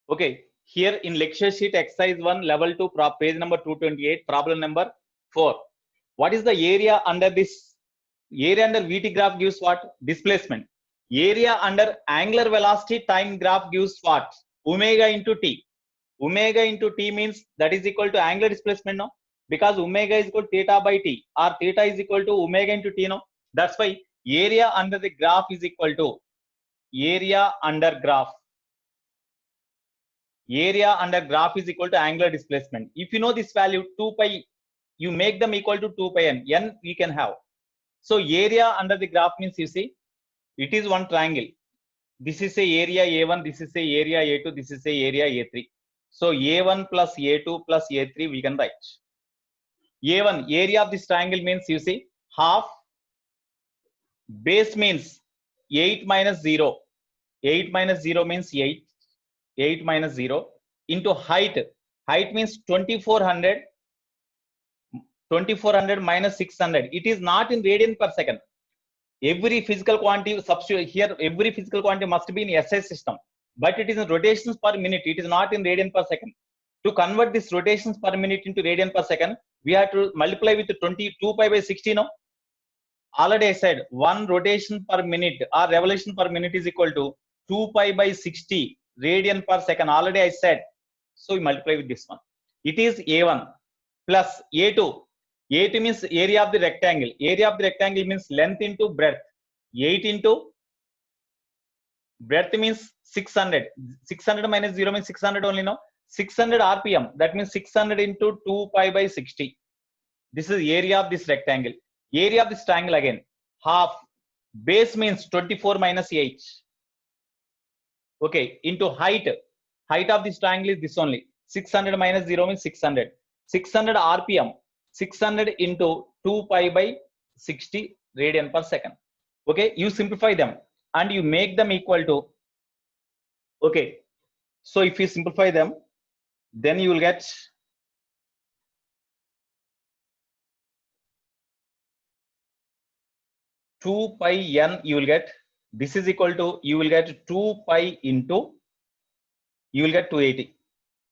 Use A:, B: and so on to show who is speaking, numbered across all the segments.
A: Okay, here in lecture sheet exercise 1 level 2 page number 228 problem number 4. What is the area under this? Area under VT graph gives what? Displacement. Area under angular velocity time graph gives what? Omega into T. Omega into T means that is equal to angular displacement, no? Because omega is equal to theta by T, or theta is equal to omega into T, no? That's why area under the graph is equal to area under graph. Area under graph is equal to angular displacement. If you know this value 2 pi, you make them equal to 2 pi n we can have. So area under the graph means, you see, it is one triangle. This is a area A1, this is a area A2, this is a area A3. So A1 plus A2 plus A3 we can write. A1, area of this triangle means, you see, half. Base means 8 minus 0. 8 minus 0 means 8. 8 minus 0 into height. Height means 2400. 2400 minus 600. It is not in radian per second. Every physical quantity substitute here, every physical quantity must be in SI system, but it is in rotations per minute. It is not in radian per second. To convert this rotations per minute into radian per second, we have to multiply with 22 pi by 60. No, already I said one rotation per minute or revolution per minute is equal to 2 pi by 60 radian per second. Already I said. So we multiply with this one. It is A1 plus A2. A2 means area of the rectangle. Area of the rectangle means length into breadth. 8 into breadth means 600. 600 minus 0 means 600 only, no? 600 RPM. That means 600 into 2 pi by 60. This is area of this rectangle. Area of this triangle again. Half. Base means 24 minus 8. Okay. Into height. Height of this triangle is this only. 600 minus 0 means 600. 600 RPM. 600 into 2 pi by 60 radian per second. Okay, you simplify them and you make them equal to, okay, so if you simplify them, then you will get 2 pi n. You will get, this is equal to, you will get 2 pi into, you will get 280.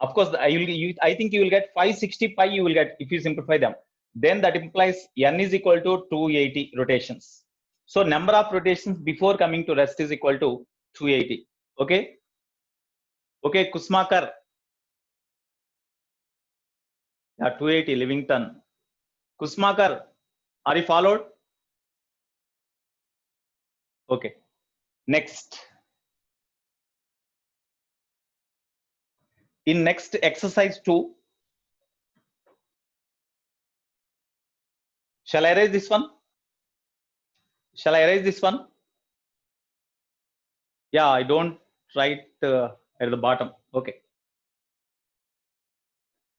A: Of course, I think you will get 560 pi. You will get if you simplify them. Then that implies n is equal to 280 rotations. So number of rotations before coming to rest is equal to 280. Okay. Okay, Kusmakar. Yeah, 280 Livington. Kusmakar, are you followed? Okay. Next. In next exercise 2, shall I erase this one? Shall I erase this one? Yeah, I don't write at the bottom. Okay.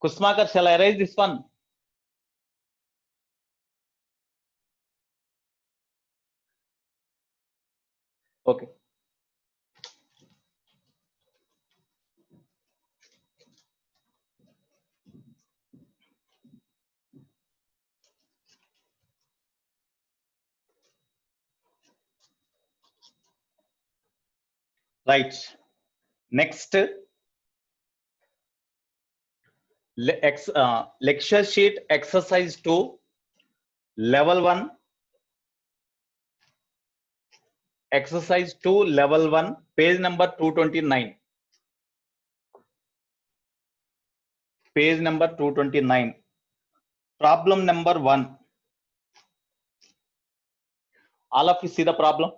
A: Kusmakar, shall I erase this one? Okay. Right. Next, lecture sheet exercise 2, level 1. Exercise 2, level 1, page number 229. Page number 229. Problem number 1. All of you see the problem?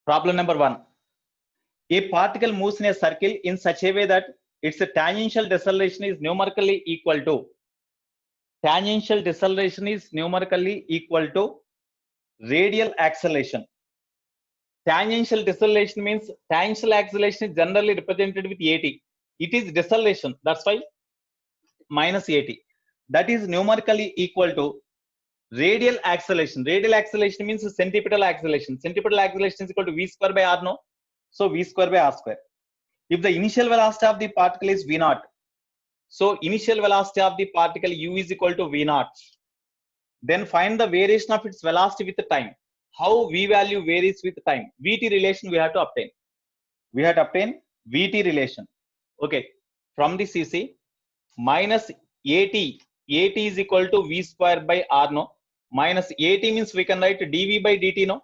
A: Problem number 1. A particle moves in a circle in such a way that its tangential deceleration is numerically equal to. Tangential deceleration is numerically equal to radial acceleration. Tangential deceleration means tangential acceleration is generally represented with 80. It is deceleration. That's why minus 80. That is numerically equal to radial acceleration. Radial acceleration means centripetal acceleration. Centripetal acceleration is equal to v square by r, no? So v square by r square. If the initial velocity of the particle is v naught, so initial velocity of the particle u is equal to v naught. Then find the variation of its velocity with the time. how V value varies with time. VT relation we have to obtain. We have to obtain VT relation. Okay. From this you see minus AT. AT is equal to V square by R, no? Minus AT means we can write dV by dt, no?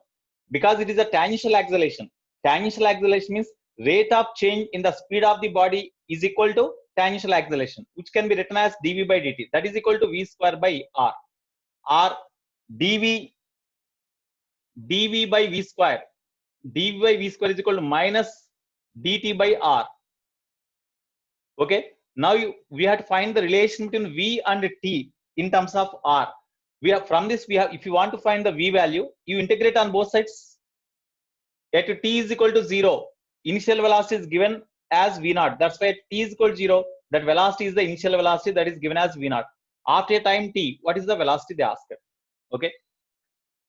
A: Because it is a tangential acceleration. Tangential acceleration means rate of change in the speed of the body is equal to tangential acceleration, which can be written as dV by dt. That is equal to V square by R. R dV by V square. dV by V square is equal to minus dt by R. Okay. Now we have to find the relation between V and T in terms of R. We have from this we have, if you want to find the V value, you integrate on both sides. At T is equal to 0, initial velocity is given as V naught. That's why T is equal to 0. That velocity is the initial velocity that is given as V naught. After a time T, what is the velocity they asked? Okay.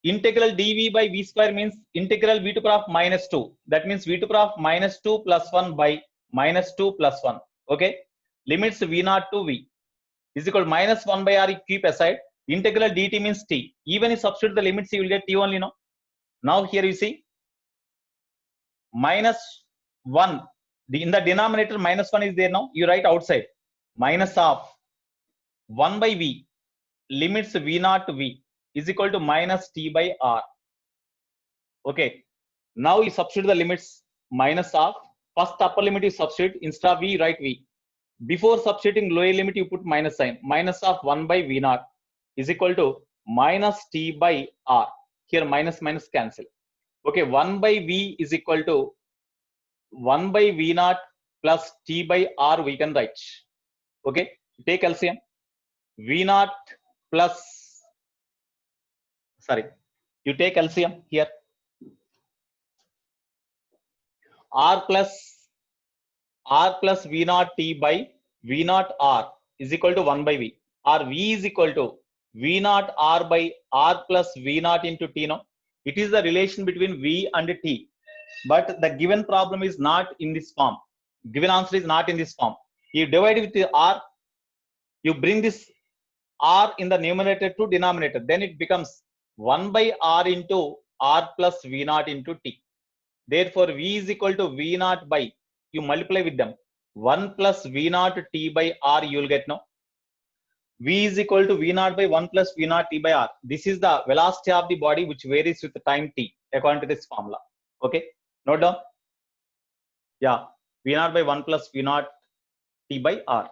A: Integral dV by V square means integral V to the power of minus 2. That means V to the power of minus 2 plus 1 by minus 2 plus 1. Okay. Limits V naught to V is equal to minus 1 by R. You keep aside. Integral dt means T. Even if you substitute the limits, you will get T only, no? Now here you see minus 1. In the denominator, minus 1 is there now. You write outside. Minus of 1 by V. Limits V naught to V is equal to minus T by R. Okay. Now you substitute the limits. Minus of first upper limit you substitute. Instead of V, you write V. Before substituting lower limit, you put minus sign. Minus of 1 by V naught is equal to minus T by R. Here minus minus cancel. Okay, 1 by V is equal to 1 by V naught plus T by R we can write. Okay, take LCM. V naught plus, sorry, you take LCM here. R plus V naught T by V naught R is equal to 1 by V. Or V is equal to V naught R by R plus V naught into T, no? It is the relation between V and T. But the given problem is not in this form. Given answer is not in this form. You divide with the R, you bring this R in the numerator to denominator. Then it becomes 1 by R into R plus V naught into T. Therefore, V is equal to V naught by, you multiply with them. 1 plus V naught T by R you will get, no? V is equal to V naught by 1 plus V naught T by R. This is the velocity of the body which varies with the time T according to this formula. Okay, note down. Yeah, V naught by 1 plus V naught T by R.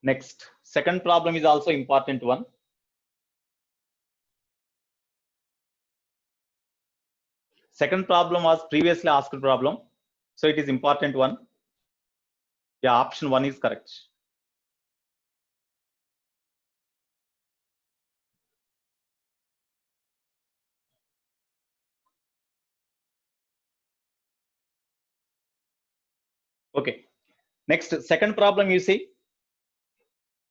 A: Next, second problem is also important one. Second problem was previously asked problem. So it is important one. Yeah, option 1 is correct. Okay. Next, second problem you see.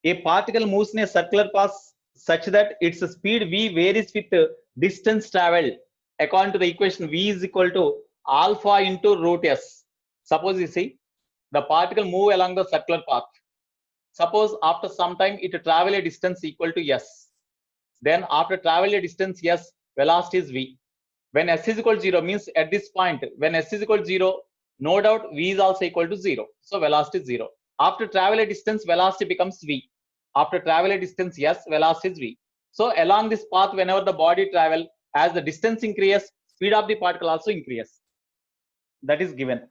A: A particle moves in a circular path such that its speed V varies with distance traveled. According to the equation, V is equal to alpha into root S. Suppose you see the particle move along the circular path. Suppose after some time it travel a distance equal to S. Then after travel a distance S, velocity is V. When S is equal to 0 means at this point, when S is equal to 0, no doubt V is also equal to 0. So velocity is 0. After travel a distance, velocity becomes V. After travel a distance, yes, velocity is V. So along this path, whenever the body travel, as the distance increases, speed of the particle also increases. That is given.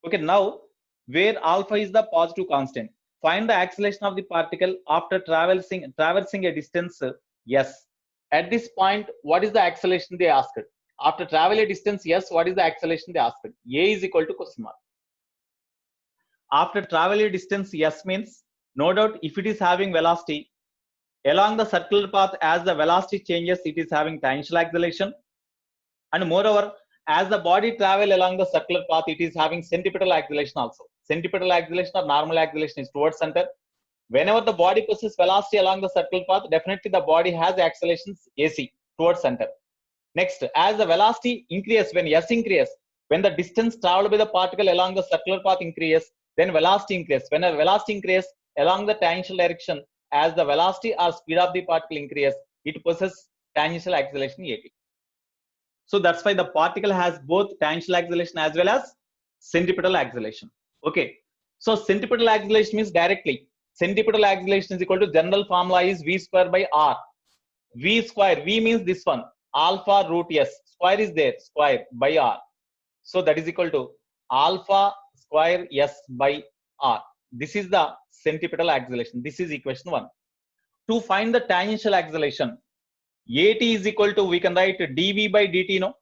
A: Okay, now where alpha is the positive constant, find the acceleration of the particle after traversing a distance S. At this point, what is the acceleration they asked? After travel a distance S, what is the acceleration they asked? A is equal to question mark. After travel a distance S means, no doubt if it is having velocity, along the circular path as the velocity changes, it is having tangential acceleration. And moreover, as the body travel along the circular path, it is having centripetal acceleration also. Centripetal acceleration or normal acceleration is towards center. Whenever the body possesses velocity along the circular path, definitely the body has accelerations AC towards center. Next, as the velocity increases, when S increases, when the distance traveled by the particle along the circular path increases, then velocity increases. When a velocity increases, along the tangential direction as the velocity or speed of the particle increases, it possesses tangential acceleration at. So that's why the particle has both tangential acceleration as well as centripetal acceleration. Okay. So centripetal acceleration means directly. Centripetal acceleration is equal to general formula is v square by r. V square, V means this one, alpha root s, square is there, square by r. So that is equal to alpha square s by r. This is the centripetal acceleration. This is equation 1. To find the tangential acceleration, at is equal to, we can write dv by dt, no?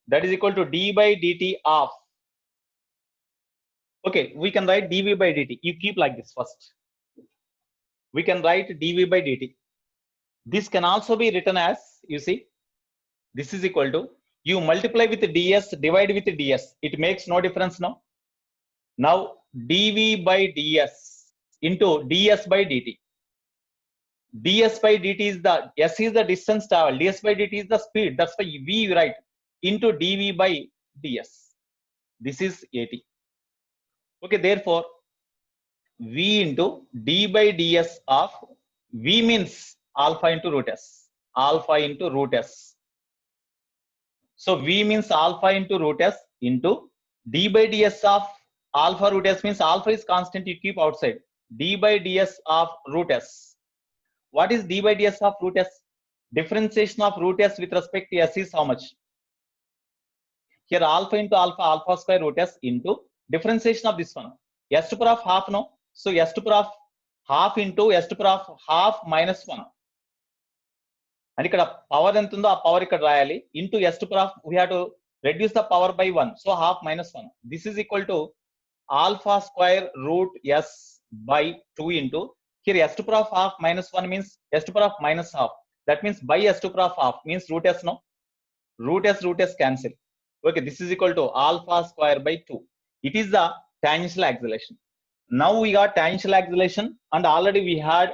A: That is equal to d by dt of, okay, we can write dv by dt. You keep like this first. We can write dv by dt. This can also be written as, you see, this is equal to, you multiply with ds, divide with ds. It makes no difference now. Now, dv by ds into ds by dt. ds by dt is the, s is the distance traveled, ds by dt is the speed. That's why v write into dv by ds. This is at. Okay, therefore, v into d by ds of, v means alpha into root s. Alpha into root s. So v means alpha into root s into d by ds of alpha root s means alpha is constant, you keep outside. D by ds of root s. What is d by ds of root s? Differentiation of root s with respect to s is how much? Here alpha into alpha, alpha square root s into differentiation of this one. S to the power of half, no? So s to the power of half into s to the power of half minus 1. And ikkada power ఎంత ఉందో ఆ power ఇక్కడ రాయాలి into s to the power of, we have to reduce the power by 1, so half minus 1. This is equal to alpha square root s by 2 into, here s to the power of half minus 1 means s to the power of minus half. That means by s to the power of half means root s, no? Root s cancel. Okay, this is equal to alpha square by 2. It is the tangential acceleration. Now we got tangential acceleration and already we had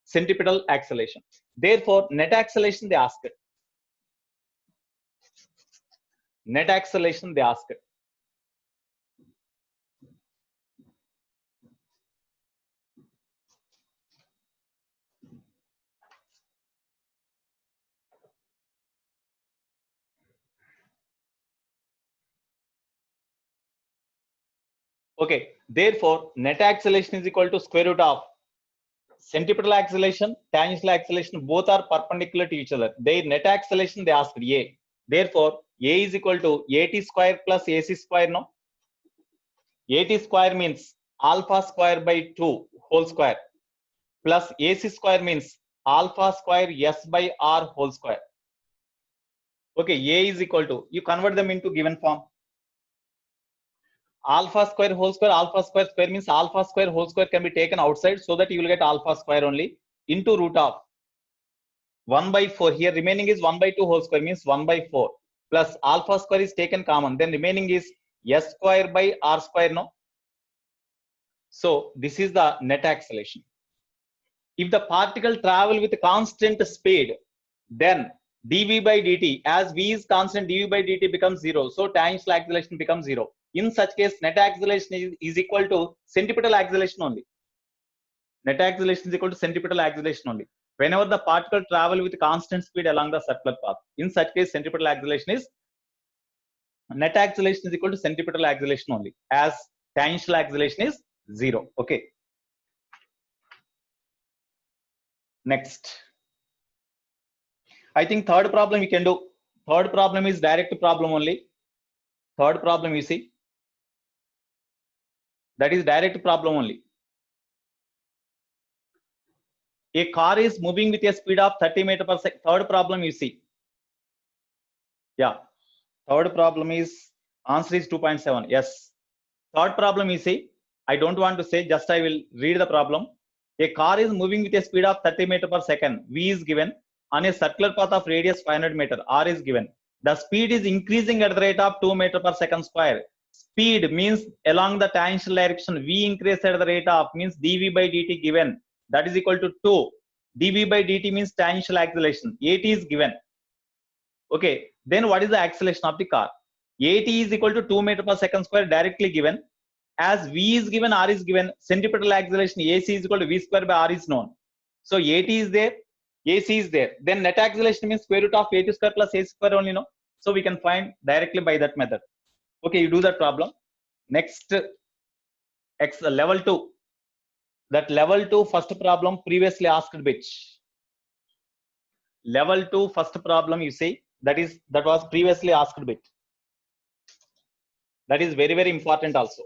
A: centripetal acceleration. Therefore, net acceleration they asked. Net acceleration they asked. Okay, therefore, net acceleration is equal to square root of centripetal acceleration, tangential acceleration, both are perpendicular to each other. Their net acceleration they asked A. Therefore, A is equal to at square plus ac square, no? At square means alpha square by 2 whole square plus ac square means alpha square s by r whole square. Okay, A is equal to, you convert them into given form. Alpha square whole square, alpha square means alpha square whole square can be taken outside so that you will get alpha square only into root of 1 by 4. Here remaining is 1 by 2 whole square means 1 by 4 plus alpha square is taken common. Then remaining is s square by r square, no? So this is the net acceleration. If the particle travel with constant speed, then dv by dt, as v is constant, dv by dt becomes 0. So tangential acceleration becomes 0. In such case, net acceleration is equal to centripetal acceleration only. Net acceleration is equal to centripetal acceleration only. Whenever the particle travel with constant speed along the circular path, in such case, centripetal acceleration is, net acceleration is equal to centripetal acceleration only, as tangential acceleration is 0. Okay. Next. I think third problem we can do. Third problem is direct problem only. Third problem you see. That is direct problem only. A car is moving with a speed of 30 meters per second. Third problem you see. Yeah. Third problem is, answer is 2.7. Yes. Third problem you see. I don't want to say, just I will read the problem. A car is moving with a speed of 30 meters per second. V is given. On a circular path of radius 500 meters. R is given. The speed is increasing at the rate of 2 meters per second square. Speed means along the tangential direction. V increase at the rate of means dv by dt given. That is equal to 2. dv by dt means tangential acceleration. At is given. Okay. Then what is the acceleration of the car? At is equal to 2 meters per second square directly given. As V is given, R is given, centripetal acceleration AC is equal to V square by R is known. So AT is there, AC is there. Then net acceleration means square root of AT square plus AC square only, no? So we can find directly by that method. Okay, you do that problem. Next, level 2. That level 2 first problem previously asked which? Level 2 first problem, you see, that was previously asked bit. That is very, very important also.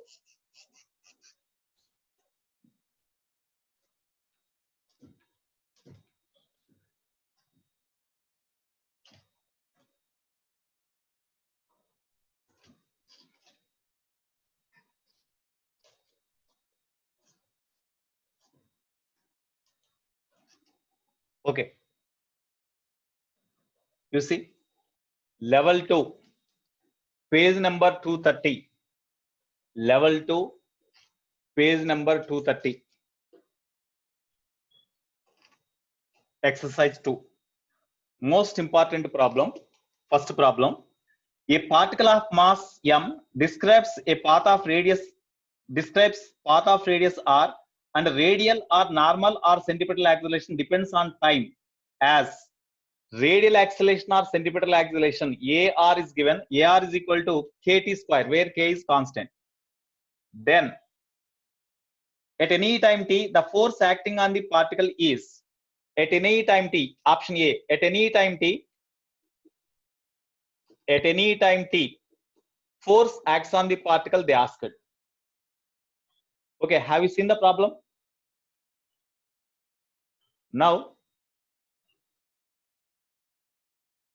A: Okay. You see, level 2, page number 230. Level 2, page number 230. Exercise 2. Most important problem. First problem. A particle of mass m describes path of radius r, and radial or normal or centripetal acceleration depends on time as radial acceleration or centripetal acceleration AR is given. AR is equal to KT square, where K is constant. Then at any time t, the force acting on the particle is, at any time t, option A, at any time t, force acts on the particle, they asked. Okay, have you seen the problem? Now,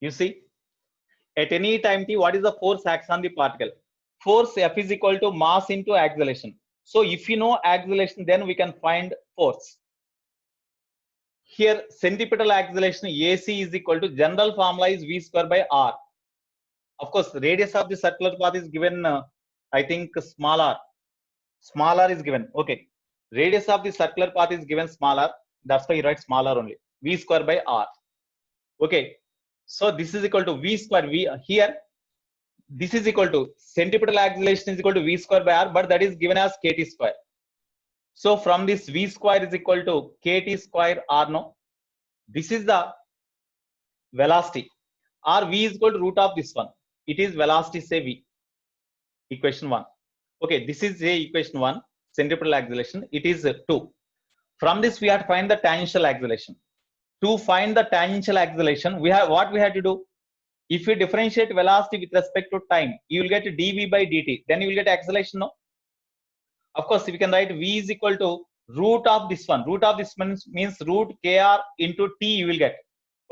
A: you see, at any time t, what is the force acts on the particle? Force F is equal to mass into acceleration. So if you know acceleration, then we can find force. Here, centripetal acceleration AC is equal to, general formula is V square by R. Of course, radius of the circular path is given, I think small r. Small r is given. Okay. Radius of the circular path is given small r. That's why you write small r only. V square by R. Okay. So this is equal to V square. Here, this is equal to centripetal acceleration is equal to V square by R, but that is given as KT square. So from this, V square is equal to KT square R, no? This is the velocity. R V is equal to root of this one. It is velocity, say V. Equation 1. Okay, this is a equation 1, centripetal acceleration. It is 2. From this, we have to find the tangential acceleration. To find the tangential acceleration, what we have to do? If you differentiate velocity with respect to time, you will get dv by dt. Then you will get acceleration, no? Of course, we can write V is equal to root of this one. Root of this one means root kr into t you will get.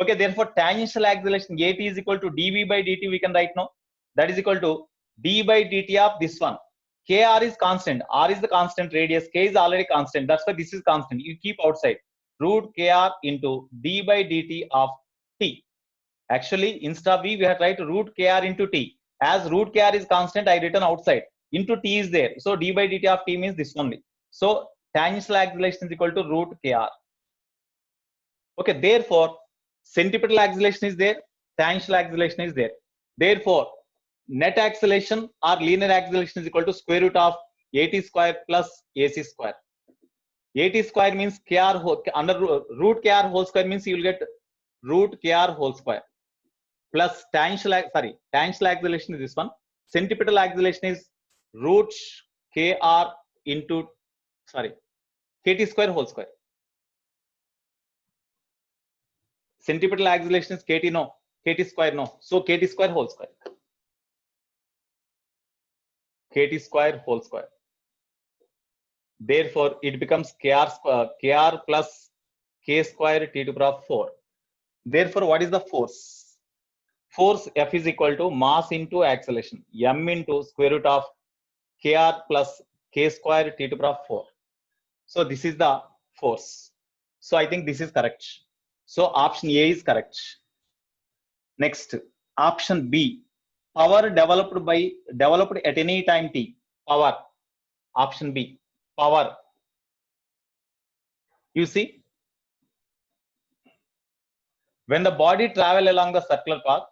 A: Okay, therefore, tangential acceleration at is equal to dv by dt, we can write, no? That is equal to d by dt of this one. Kr is constant. R is the constant radius. K is already constant. That's why this is constant. You keep outside. Root kr into d by dt of t. Actually, instead of V, we have tried to root kr into t. As root kr is constant, I written outside. Into t is there. So d by dt of t means this only. So tangential acceleration is equal to root kr. Okay, therefore, centripetal acceleration is there. Tangential acceleration is there. Therefore, net acceleration or linear acceleration is equal to square root of at square plus ac square. At square means kr under root kr whole square means you will get root kr whole square plus tangential acceleration is this one. Centripetal acceleration is root kr into kt square whole square. Centripetal acceleration is kt, no? Kt square, no? So kt square whole square. Kt square whole square. Therefore, it becomes kr plus k square t to the power of 4. Therefore, what is the force? Force F is equal to mass into acceleration, m into square root of kr plus k square t to the power of 4. So this is the force. So I think this is correct. So option A is correct. Next, option B, power developed at any time t. Power. Option B, power. You see, when the body travel along the circular path,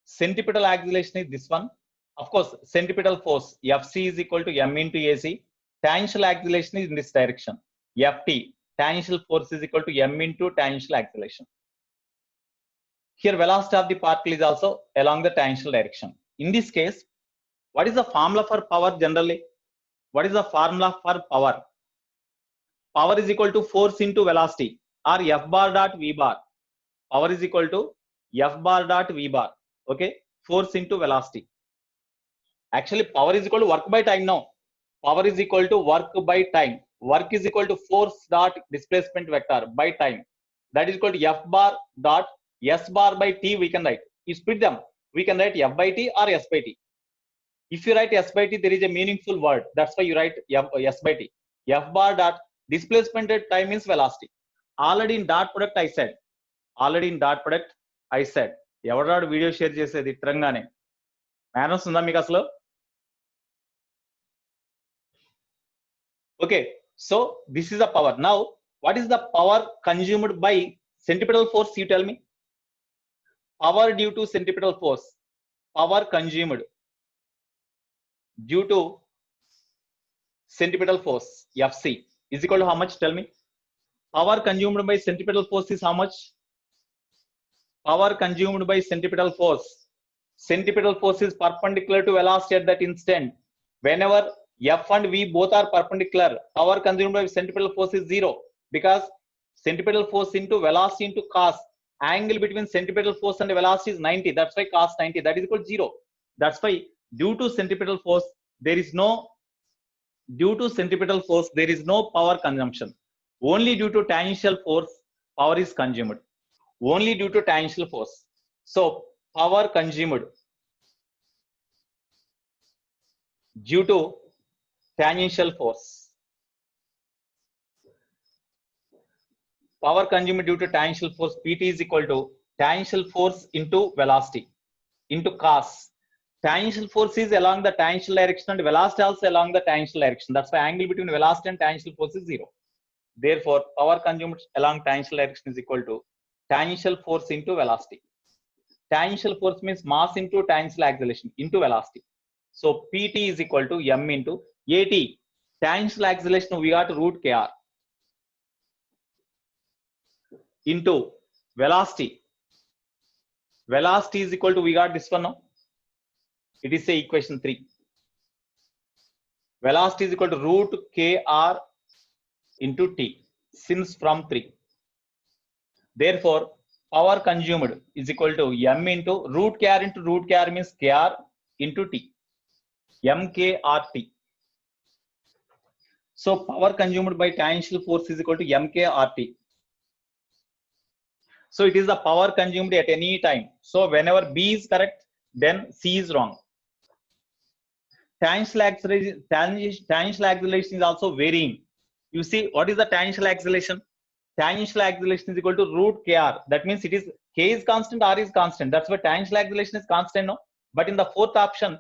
A: centripetal acceleration is this one, Of course, centripetal force Fc is equal to m into AC. Tangential acceleration is in this direction. Ft, tangential force is equal to m into tangential acceleration. Here, velocity of the particle is also along the tangential direction. In this case, what is the formula for power generally? What is the formula for power? Power is equal to force into velocity, or F bar dot V bar. Power is equal to F bar dot V bar. Okay, force into velocity. Actually, power is equal to work by time now. Power is equal to work by time. Work is equal to force dot displacement vector by time. That is equal to F bar dot S bar by T. We can write. You split them. We can write F by T or S by T. If you write S by T, there is a meaningful word. That's why you write S by T. F bar dot displacement at time means velocity. Already in dot product I said. Already in dot product I said. ఎవరు video share చేసేది ఇతరంగానే manners ఉందా మీకు అసలు? Okay, so this is the power. Now, what is the power consumed by centripetal force? You tell me. Power due to centripetal force. Power consumed due to centripetal force Fc is equal to how much? Tell me. Power consumed by centripetal force is how much? Power consumed by centripetal force. Centripetal force is perpendicular to velocity at that instant. Whenever F and V both are perpendicular, power consumed by centripetal force is 0, because centripetal force into velocity into cos. Angle between centripetal force and velocity is 90. That's why cos 90. That is equal to 0. That's why due to centripetal force there is no power consumption. Only due to tangential force power is consumed. Only due to tangential force. So power consumed due to tangential force. Power consumed due to tangential force Pt is equal to tangential force into velocity into cos. Tangential force is along the tangential direction and velocity also along the tangential direction. That's why angle between velocity and tangential force is 0. Therefore, power consumed along tangential direction is equal to tangential force into velocity. Tangential force means mass into tangential acceleration into velocity. So Pt is equal to m into At. Tangential acceleration we got root kr into velocity. Velocity is equal to, we got this one now. It is say equation 3. Velocity is equal to root kr into t since from 3. Therefore, power consumed is equal to m into root kr means kr into t. mkrt. So power consumed by tangential force is equal to mkrt. So it is the power consumed at any time. So whenever B is correct, then C is wrong. Tangential acceleration is also varying. You see, what is the tangential acceleration? Tangential acceleration is equal to root kr. That means it is k is constant, r is constant. That's why tangential acceleration is constant, no? But in the fourth option,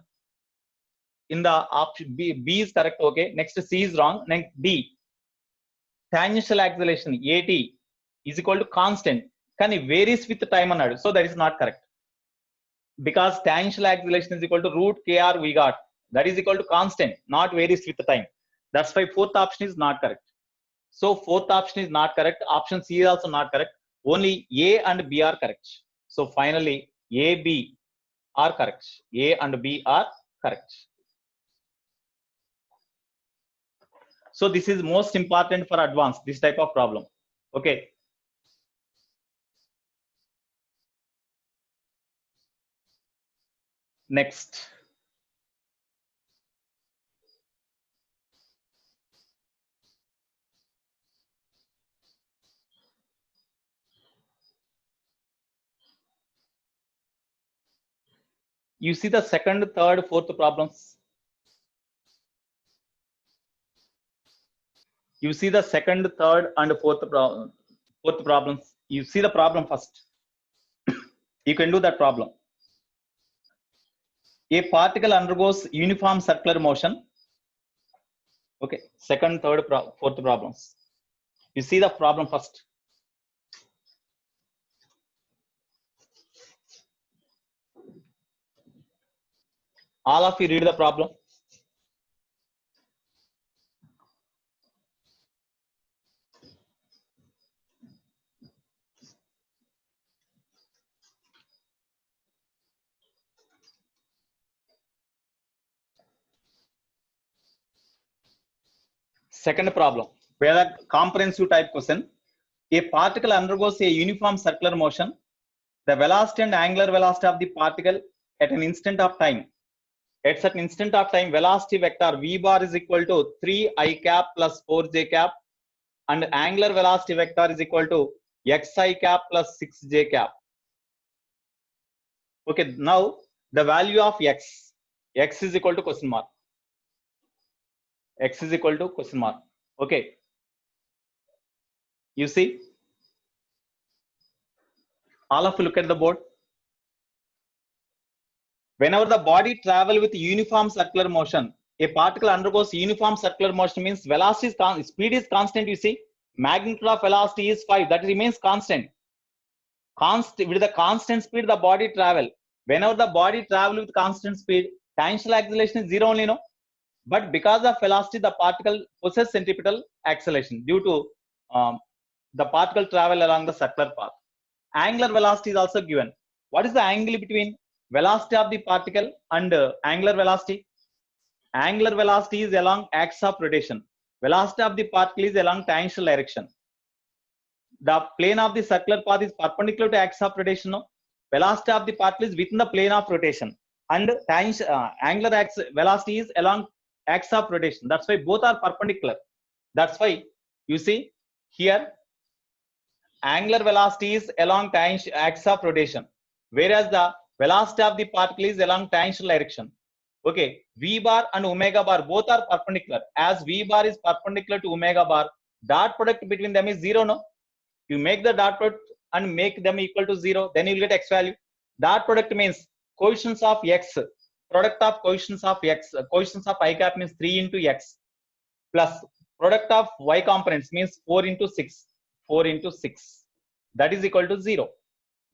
A: in the option B is correct. Okay, next C is wrong. Next D, tangential acceleration At is equal to constant. Can it varies with the time another? So that is not correct, because tangential acceleration is equal to root kr we got. That is equal to constant, not varies with the time. That's why fourth option is not correct. So fourth option is not correct. Option C is also not correct. Only A and B are correct. So finally A, B are correct. A and B are correct. So this is most important for advanced, this type of problem. Okay. Next. You see the second, third, fourth problems. You see the second, third, and fourth problems. You see the problem first. You can do that problem. A particle undergoes uniform circular motion. Okay, second, third, fourth problems. You see the problem first. All of you read the problem. Second problem, whether comprehensive type question. A particle undergoes a uniform circular motion. The velocity and angular velocity of the particle at an instant of time. At certain instant of time, velocity vector v bar is equal to 3 I cap plus 4j cap, and angular velocity vector is equal to xi cap plus 6j cap. Okay, now the value of x is equal to question mark. X is equal to question mark. Okay, you see, all of you look at the board. Whenever the body travel with uniform circular motion, a particle undergoes uniform circular motion means velocity is speed is constant. You see, magnitude of velocity is 5, that remains constant. With the constant speed the body travel. Whenever the body travel with constant speed, tangential acceleration is 0 only, no? But because of velocity, the particle possesses centripetal acceleration due to the particle travel along the circular path. Angular velocity is also given. What is the angle between velocity of the particle and angular velocity? Angular velocity is along axis of rotation. Velocity of the particle is along tangential direction. The plane of the circular path is perpendicular to axis of rotation. No? Velocity of the particle is within the plane of rotation, and angular velocity is along axis of rotation. That's why both are perpendicular. That's why you see here angular velocity is along axis of rotation, whereas the velocity of the particle is along tangential direction. Okay, v bar and omega bar both are perpendicular. As v bar is perpendicular to omega bar, dot product between them is 0. No, you make the dot product and make them equal to 0, then you will get x value. Dot product means coefficients of x, product of coefficients of x, coefficients of I cap means 3 into x, plus product of y components means 4 into 6, 4 into 6, that is equal to 0.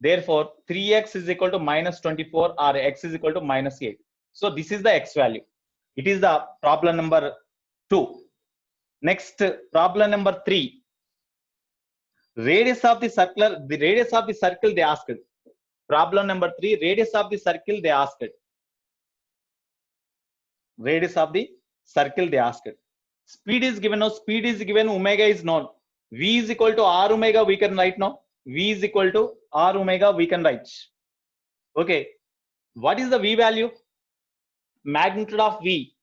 A: Therefore 3x is equal to minus 24, or x is equal to minus 8. So this is the x value. It is the problem number 2. Next, problem number 3. Radius of the circle they asked. Problem number 3, radius of the circle they asked. Radius of the circle they asked. Speed is given. No, speed is given. Omega is known. V is equal to r omega. We can write now. V is equal to r omega. We can write. Okay. What is the V value? Magnitude of V.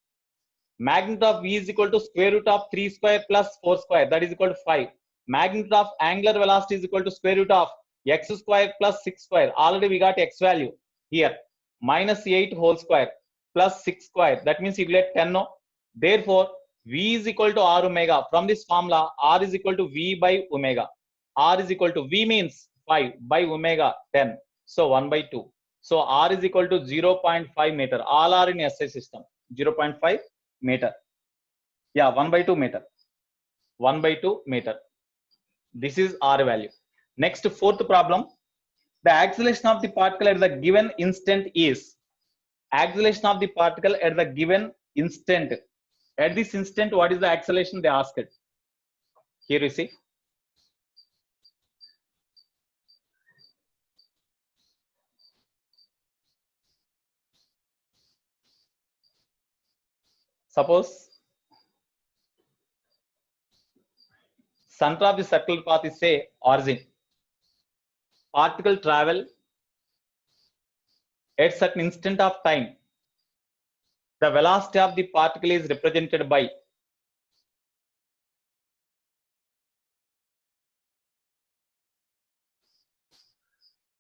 A: Magnitude of V is equal to square root of 3 square plus 4 square. That is equal to 5. Magnitude of angular velocity is equal to square root of x square plus 6 square. Already we got x value here. Minus 8 whole square plus 6 square. That means you get 10. No? Therefore, V is equal to r omega. From this formula, r is equal to V by omega. R is equal to V means 5 by omega 10. So 1 by 2. So r is equal to 0.5 meter. All are in SI system. 0.5 meter. Yeah, 1 by 2 meter. 1 by 2 meter. This is r value. Next, fourth problem. The acceleration of the particle at the given instant is. Acceleration of the particle at the given instant. At this instant, what is the acceleration they asked? Here you see. Suppose center of the circular path is say origin. Particle travel at certain instant of time. The velocity of the particle is represented by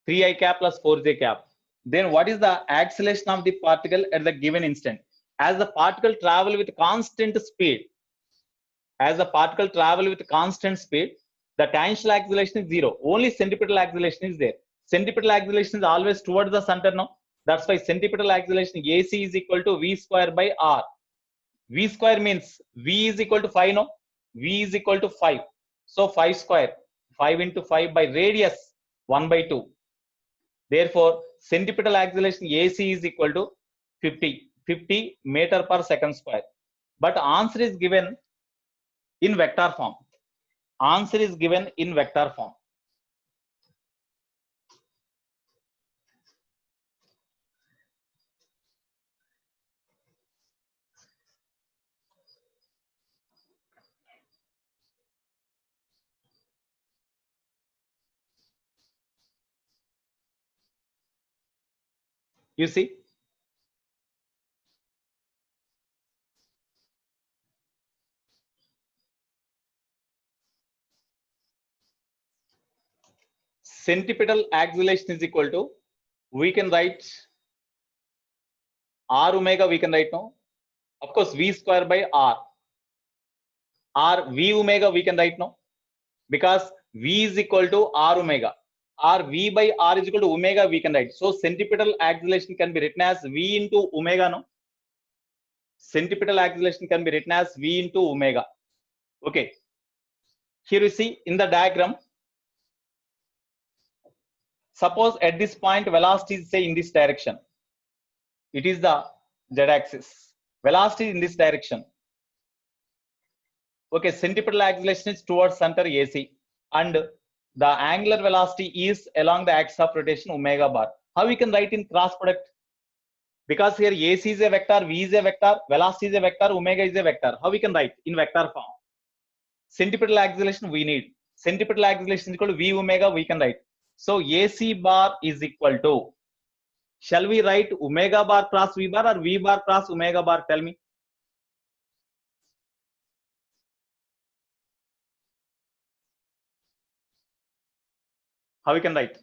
A: three I cap plus 4j cap. Then what is the acceleration of the particle at the given instant? As the particle travel with constant speed, the tangential acceleration is 0. Only centripetal acceleration is there. Centripetal acceleration is always towards the center. No, that's why centripetal acceleration AC is equal to V square by R. V square means V is equal to 5. No, V is equal to 5. So 5 square, 5 into 5 by radius 1 by 2. Therefore, centripetal acceleration AC is equal to 50. 50 meter per second square. But answer is given in vector form. Answer is given in vector form. You see, centripetal acceleration is equal to, we can write r omega, we can write now, of course, v square by r v omega we can write now, because v is equal to r omega, or v by r is equal to omega we can write. So centripetal acceleration can be written as v into omega, no? Centripetal acceleration can be written as v into omega. Okay, here you see in the diagram, suppose at this point velocity is say in this direction, it is the z-axis, velocity in this direction. Okay, centripetal acceleration is towards center AC, and the angular velocity is along the axis of rotation omega bar. How we can write in cross product? Because here AC is a vector, V is a vector, velocity is a vector, omega is a vector. How we can write in vector form? Centripetal acceleration we need. Centripetal acceleration is equal to V omega we can write. So AC bar is equal to, shall we write omega bar cross V bar or V bar cross omega bar? Tell me. How we can write?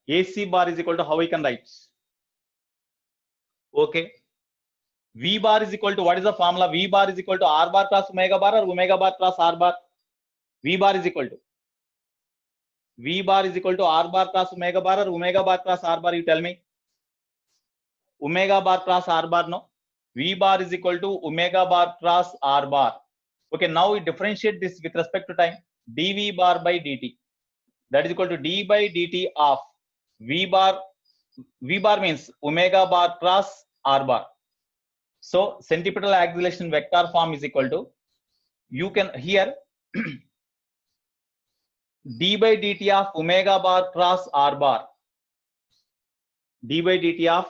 A: AC bar is equal to, how we can write? Okay. V bar is equal to, what is the formula? V bar is equal to R bar cross omega bar or omega bar cross R bar? V bar is equal to, V bar is equal to R bar cross omega bar or omega bar cross R bar? You tell me. Omega bar cross R bar, no? V bar is equal to omega bar cross R bar. Okay, now we differentiate this with respect to time. dV bar by dt. That is equal to d by dt of V bar. V bar means omega bar cross R bar. So centripetal acceleration vector form is equal to, you can here d by dt of omega bar cross R bar, d by dt of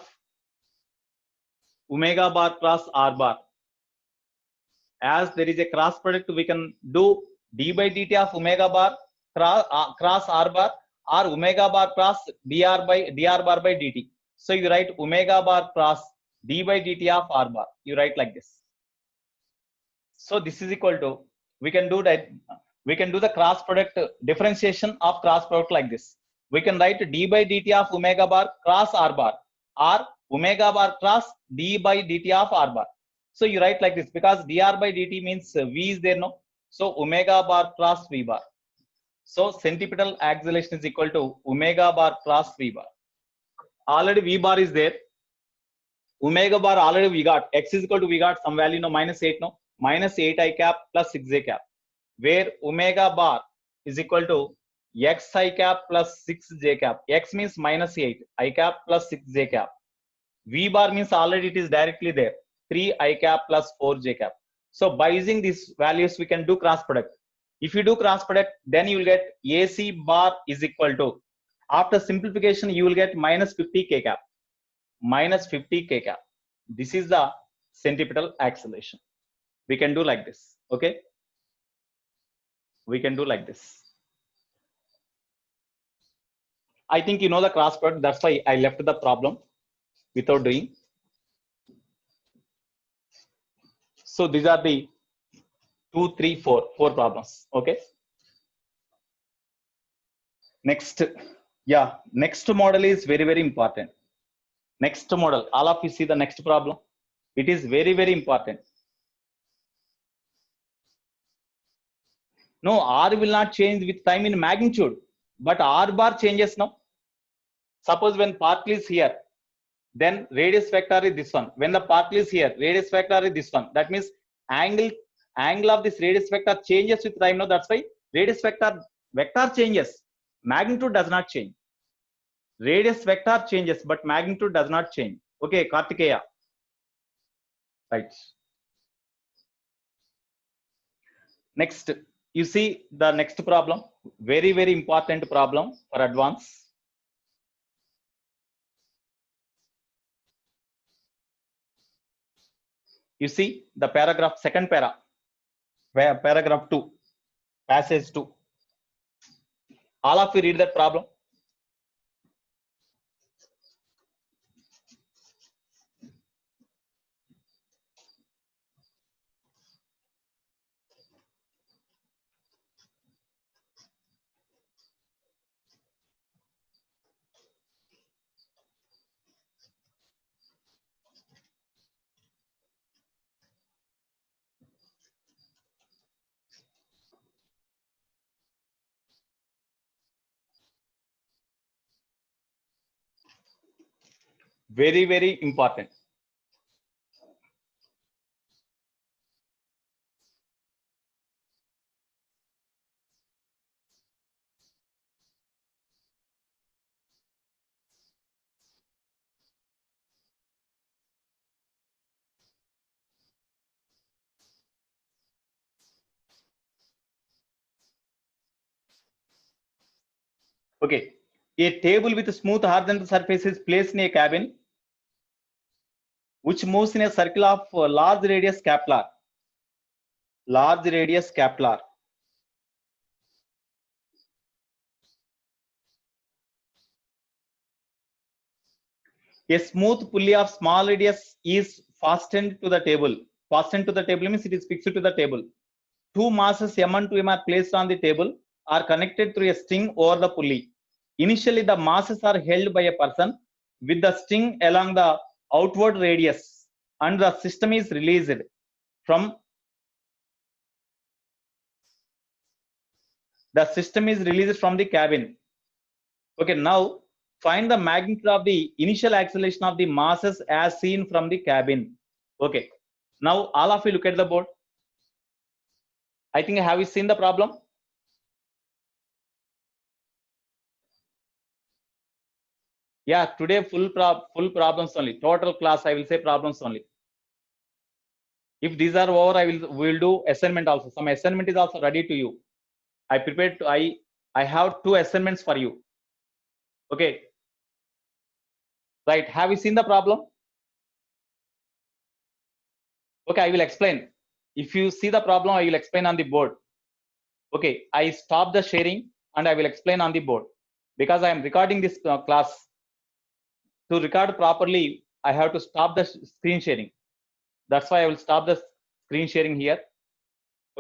A: omega bar cross R bar. As there is a cross product, we can do d by dt of omega bar cross R bar, or omega bar cross dr bar by dt. So you write omega bar cross d by dt of R bar. You write like this. So this is equal to, we can do that. We can do the cross product differentiation of cross product like this. We can write d by dt of omega bar cross R bar, or omega bar cross d by dt of R bar. So you write like this, because dr by dt means v is there, no? So omega bar cross v bar. So centripetal acceleration is equal to omega bar cross v bar. Already v bar is there. Omega bar already we got. X is equal to, we got some value, no? -8, no? -8 I cap plus 6 j cap, where omega bar is equal to x I cap plus 6 j cap. X means -8 I cap plus 6 j cap. V bar means already it is directly there, 3 I cap plus 4 j cap. So by using these values, we can do cross product. If you do cross product, then you will get AC bar is equal to, after simplification, you will get -50 k cap. -50 k cap. This is the centripetal acceleration. We can do like this. Okay, we can do like this. I think you know the cross product, that's why I left the problem without doing. So these are the 2, 3, 4 problems. Okay, next, yeah, next model is very, very important. Next model, all of you see the next problem. It is very, very important. No, R will not change with time in magnitude, but R bar changes now. Suppose when particle is here, then radius vector is this one. When the particle is here, radius vector is this one. That means angle of this radius vector changes with time now. That's why radius vector changes. Magnitude does not change. Radius vector changes, but magnitude does not change. Okay, Kartikeya. Right. Next, you see the next problem. Very, very important problem for advance. You see the paragraph, second paragraph 2, passage 2. All of you read that problem. Very, very important. Okay, a table with smooth horizontal surface is placed in a cabin which moves in a circle of large radius Kepler. Large radius Kepler. A smooth pulley of small radius is fastened to the table. Fastened to the table means it is fixed to the table. Two masses M and 2M are placed on the table, are connected through a string over the pulley. Initially, the masses are held by a person with the string along the outward radius, and the system is released from the cabin. Okay, now find the magnitude of the initial acceleration of the masses as seen from the cabin. Okay, now all of you look at the board. I think, have you seen the problem? Yeah, today full problems only. Total class, I will say problems only. If these are over, we will do assignment also. Some assignment is also ready to you. I have 2 assignments for you. Okay. Right. Have you seen the problem? Okay, I will explain. If you see the problem, I will explain on the board. Okay, I stop the sharing and I will explain on the board because I am recording this class. To record properly, I have to stop the screen sharing. That's why I will stop the screen sharing here.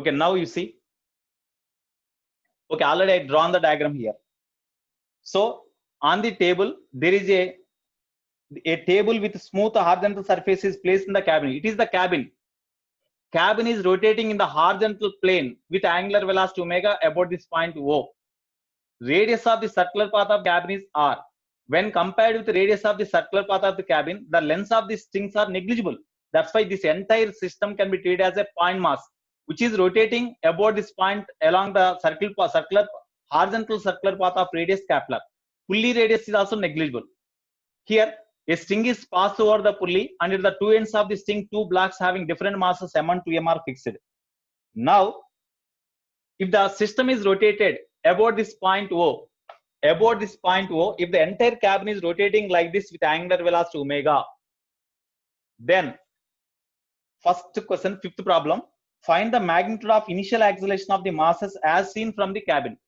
A: Okay, now you see. Okay, already I drawn the diagram here. So on the table, there is a table with smooth horizontal surface is placed in the cabin. It is the cabin. Cabin is rotating in the horizontal plane with angular velocity omega about this point O. Radius of the circular path of cabin is R. When compared with the radius of the circular path of the cabin, the lengths of the strings are negligible. That's why this entire system can be treated as a point mass, which is rotating about this point along the horizontal circular path of radius Kepler. Pulley radius is also negligible. Here, a string is passed over the pulley, and at the two ends of the string, 2 blocks having different masses M and 2M are fixed. Now, if the system is rotated about this point O, if the entire cabin is rotating like this with angular velocity omega, then first question, fifth problem, find the magnitude of initial acceleration of the masses as seen from the cabin.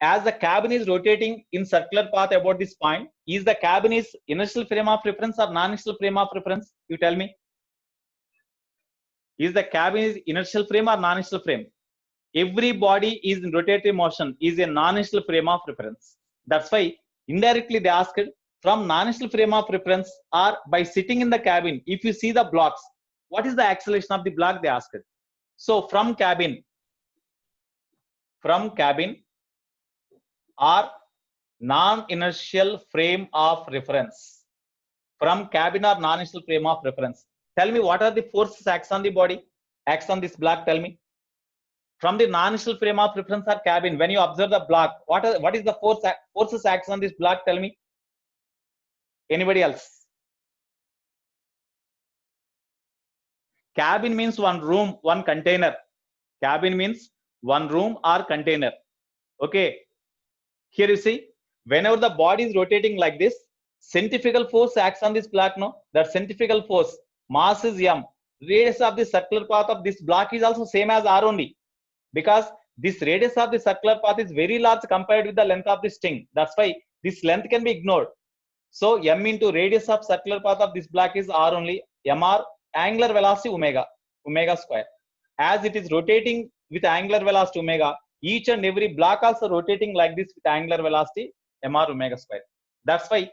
A: As the cabin is rotating in circular path about this point, is the cabin is inertial frame of reference or non-inertial frame of reference? You tell me. Is the cabin is inertial frame or non-inertial frame? Every body is in rotatory motion is a non-inertial frame of reference. That's why indirectly they asked from non-inertial frame of reference or by sitting in the cabin, if you see the blocks, what is the acceleration of the block, they asked. So from cabin or non-inertial frame of reference. From cabin or non-inertial frame of reference. Tell me what are the forces acts on the body, acts on this block, tell me. From the non-inertial frame of reference or cabin, when you observe the block, what is the forces acts on this block? Tell me. Anybody else? Cabin means one room, one container. Cabin means one room or container. Okay. Here you see, whenever the body is rotating like this, centrifugal force acts on this block. No, that centrifugal force, mass is m. Radius of the circular path of this block is also same as r only, because this radius of the circular path is very large compared with the length of the string. That's why this length can be ignored. So m into radius of circular path of this block is r only. Mr angular velocity omega square. As it is rotating with angular velocity omega, each and every block also rotating like this with angular velocity mr omega square. That's why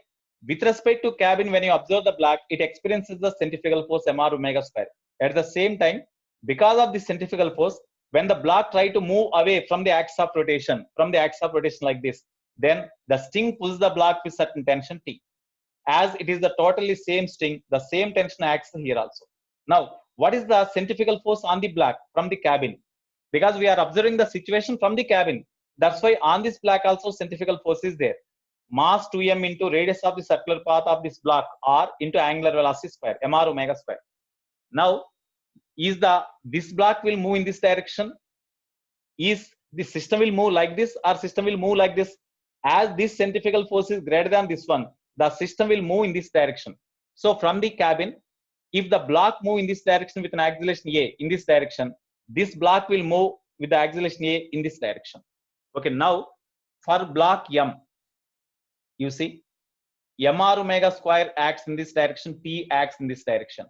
A: with respect to cabin, when you observe the block, it experiences the centrifugal force mr omega square. At the same time, because of this centrifugal force, when the block try to move away from the axis of rotation, like this, then the string pulls the block with certain tension T. As it is the totally same string, the same tension acts here also. Now, what is the centrifugal force on the block from the cabin? Because we are observing the situation from the cabin. That's why on this block also centrifugal force is there. Mass 2m into radius of the circular path of this block r into angular velocity square, mr omega square. Now, this block will move in this direction? Is the system will move like this or system will move like this? As this centrifugal force is greater than this one, the system will move in this direction. So from the cabin, if the block move in this direction with an acceleration a in this direction, this block will move with the acceleration a in this direction. Okay, now for block m, you see mr omega square acts in this direction, T acts in this direction.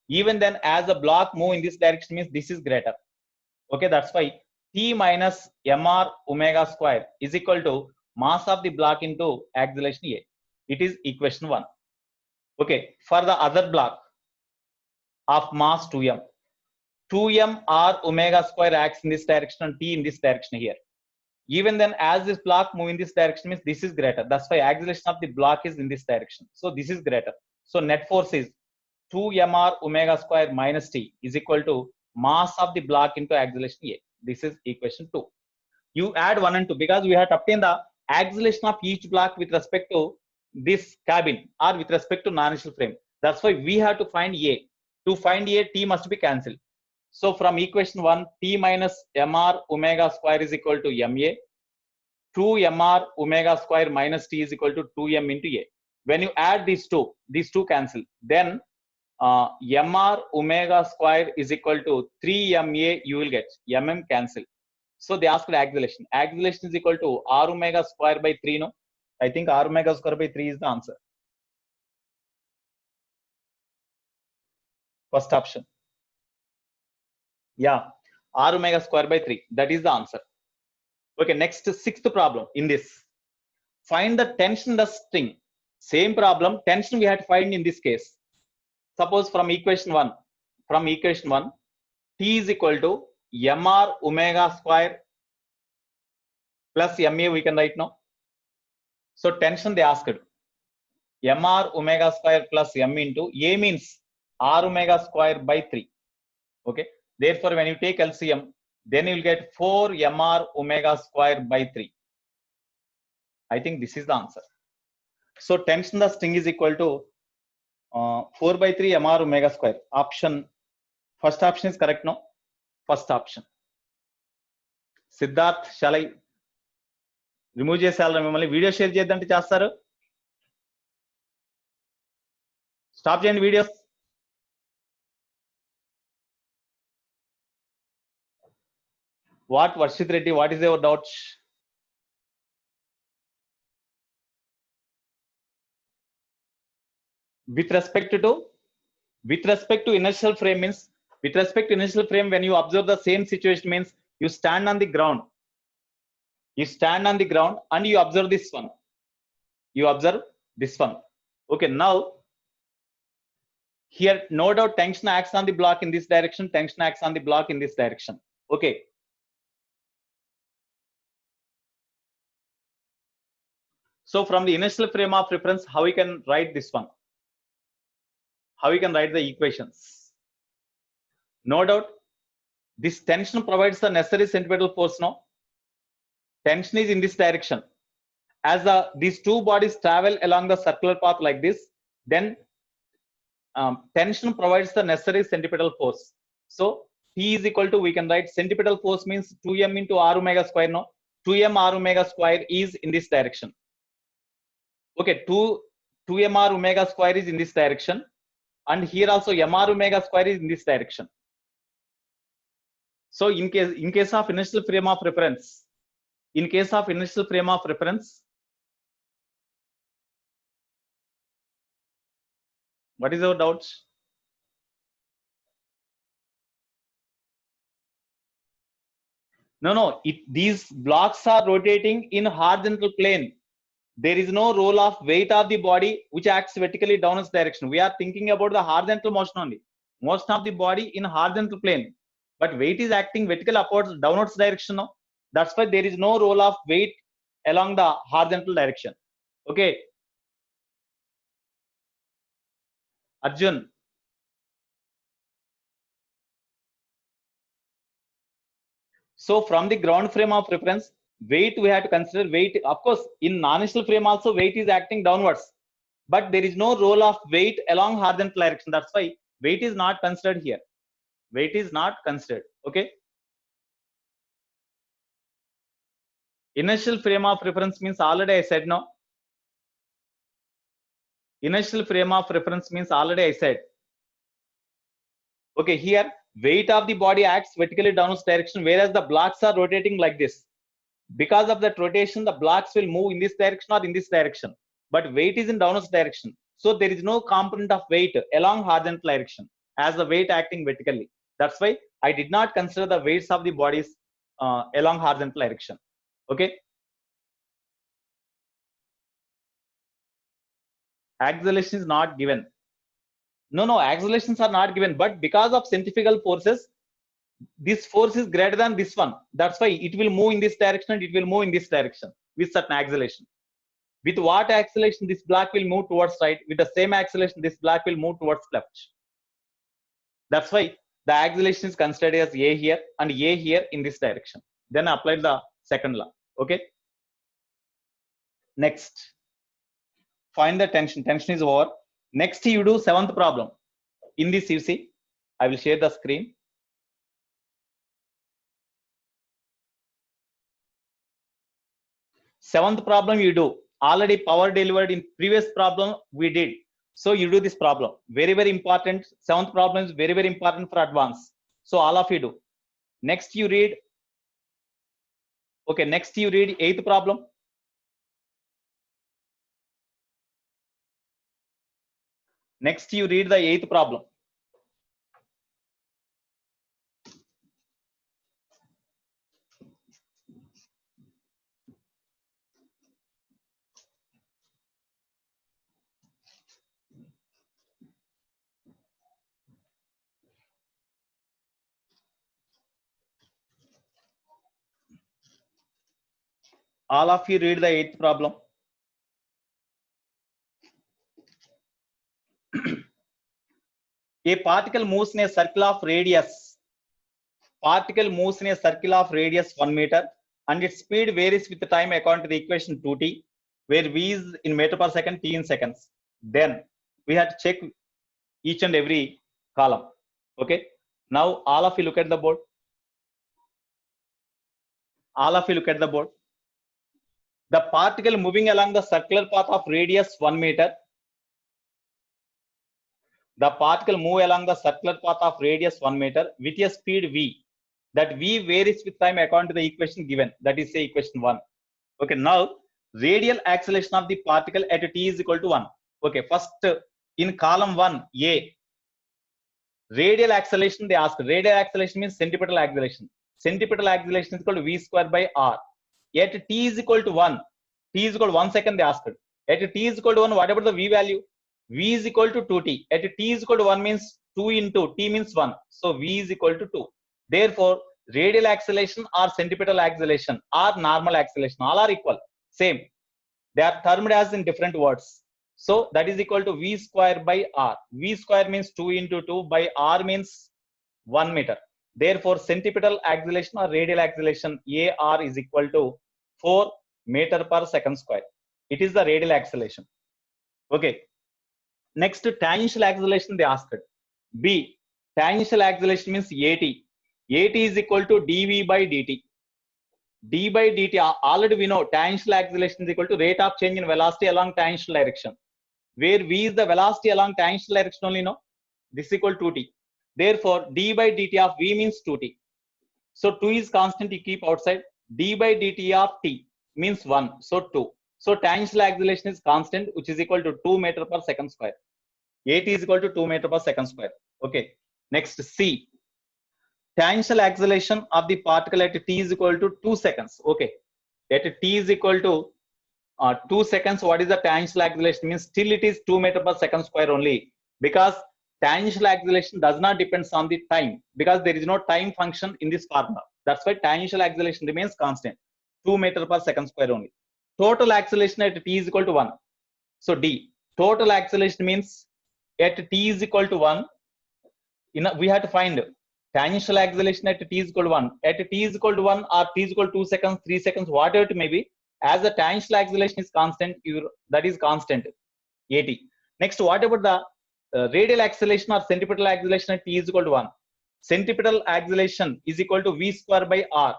A: Even then, as the block move in this direction means this is greater. Okay, that's why T minus mr omega square is equal to mass of the block into acceleration a. It is equation 1. Okay, for the other block of mass 2m, 2m r omega square acts in this direction and T in this direction here. Even then, as this block move in this direction means this is greater. That's why acceleration of the block is in this direction. So this is greater. So net force is 2mr omega square minus T is equal to mass of the block into acceleration a. This is equation 2. You add 1 and 2 because we have to obtain the acceleration of each block with respect to this cabin or with respect to non-inertial frame. That's why we have to find a. To find a, T must be cancelled. So from equation 1, T minus mr omega square is equal to ma. 2mr omega square minus T is equal to 2m into a. When you add these two cancel. Then mr omega square is equal to 3ma you will get. Cancel. So they asked acceleration. Acceleration is equal to r omega square by 3, no? I think r omega square by 3 is the answer. First option. Yeah, r omega square by 3. That is the answer. Okay, next 6th problem in this. Find the tension in the string. Same problem, tension we had to find in this case. Suppose from equation 1, T is equal to mr omega square plus ma we can write now. So tension they asked. Mr omega square plus m into a means r omega square by 3. Okay. Therefore, when you take LCM, then you will get 4 mr omega square by 3. I think this is the answer. So tension the string is equal to 4 by 3 mr omega square. First option is correct, no? First option. Siddharth, shall I remove చేసాల మిమ్మల్ని video share చేద్దంటే చేస్తారు? Stop చేయండి videos. What Varshit Reddy, what is your doubt? With respect to inertial frame means, with respect to inertial frame, when you observe the same situation means you stand on the ground. You stand on the ground and you observe this one. You observe this one. Okay, now here no doubt tension acts on the block in this direction, tension acts on the block in this direction. Okay. So from the inertial frame of reference, how we can write this one? How we can write the equations? No doubt This tension provides the necessary centripetal force. No, tension is in this direction. As these two bodies travel along the circular path like this, then tension provides the necessary centripetal force. So T is equal to, we can write centripetal force means 2m into r omega square. No, 2m r omega square is in this direction. Okay, 2m r omega square is in this direction, and here also m r omega square is in this direction. So in case of inertial frame of reference, what is our doubts? No, these blocks are rotating in horizontal plane. There is no role of weight of the body which acts vertically downwards direction. We are thinking about the horizontal motion only. Motion of the body in horizontal plane, but weight is acting vertical upwards downwards direction. No? That's why there is no role of weight along the horizontal direction. Okay, Arjun. So from the ground frame of reference, weight we have to consider weight. Of course, in non-inertial frame also weight is acting downwards, but there is no role of weight along horizontal direction. That's why weight is not considered here. Weight is not considered. Okay. Inertial frame of reference means already I said. No. Inertial frame of reference means already I said. Okay, here weight of the body acts vertically downwards direction, whereas the blocks are rotating like this. Because of that rotation, the blocks will move in this direction or in this direction, but weight is in downwards direction. So there is no component of weight along horizontal direction as the weight acting vertically. That's why I did not consider the weights of the bodies along horizontal direction. Okay. Acceleration is not given. No, accelerations are not given, but because of centrifugal forces, this force is greater than this one. That's why it will move in this direction and it will move in this direction with certain acceleration. With what acceleration this block will move towards right? With the same acceleration, this block will move towards left. That's why the acceleration is considered as A here and A here in this direction. Then apply the second law. Okay. Next, find the tension. Tension is over. Next, you do seventh problem. In this, you see, I will share the screen. Seventh problem you do. Already power delivered in previous problem we did. So you do this problem. Very, very important. Seventh problem is very, very important for advance. So all of you do. Next you read. Okay, next you read eighth problem. Next you read the eighth problem. All of you read the eighth problem. A particle moves in a circle of radius. Particle moves in a circle of radius 1 meter and its speed varies with the time according to the equation 2t, where v is in meter per second, t in seconds. Then we have to check each and every column. Okay. Now all of you look at the board. All of you look at the board. The particle moving along the circular path of radius 1 meter. The particle move along the circular path of radius 1 meter with a speed v. That v varies with time according to the equation given. That is say equation 1. Okay. Now radial acceleration of the particle at t is equal to 1. Okay. First in column 1 A. Radial acceleration they ask. Radial acceleration means centripetal acceleration. Centripetal acceleration is equal to v square by r. At t is equal to 1. T is equal to 1 second they asked. At t is equal to 1, what about the v value? V is equal to 2t. At t is equal to 1 means 2 into t means 1. So v is equal to 2. Therefore, radial acceleration or centripetal acceleration or normal acceleration, all are equal. Same. They are termed as in different words. So that is equal to v square by r. V square means 2 into 2 by r means 1 meter. Therefore, centripetal acceleration or radial acceleration AR is equal to 4 meter per second square. It is the radial acceleration. Okay. Next, tangential acceleration they asked. B. Tangential acceleration means AT. AT is equal to dV by dt. D by dt, already we know tangential acceleration is equal to rate of change in velocity along tangential direction. Where V is the velocity along tangential direction only, no? This is equal to 2t. Therefore, d by dt of V means 2t. So 2 is constant, you keep outside. D by dt of t means 1. So 2. So tangential acceleration is constant, which is equal to 2 meter per second square. AT is equal to 2 meter per second square. Okay. Next, C. Tangential acceleration of the particle at t is equal to 2 seconds. Okay. At t is equal to 2 seconds, what is the tangential acceleration? Means still it is 2 meter per second square only, because tangential acceleration does not depend on the time, because there is no time function in this formula. That's why tangential acceleration remains constant, 2 meter per second square only. Total acceleration at t is equal to 1. So D. Total acceleration means at t is equal to 1. We have to find tangential acceleration at t is equal to 1. At t is equal to 1 or t is equal to 2 seconds, 3 seconds, whatever it may be. As the tangential acceleration is constant, that is constant, AT. Next, what about the radial acceleration or centripetal acceleration at t is equal to 1? Centripetal acceleration is equal to V square by R.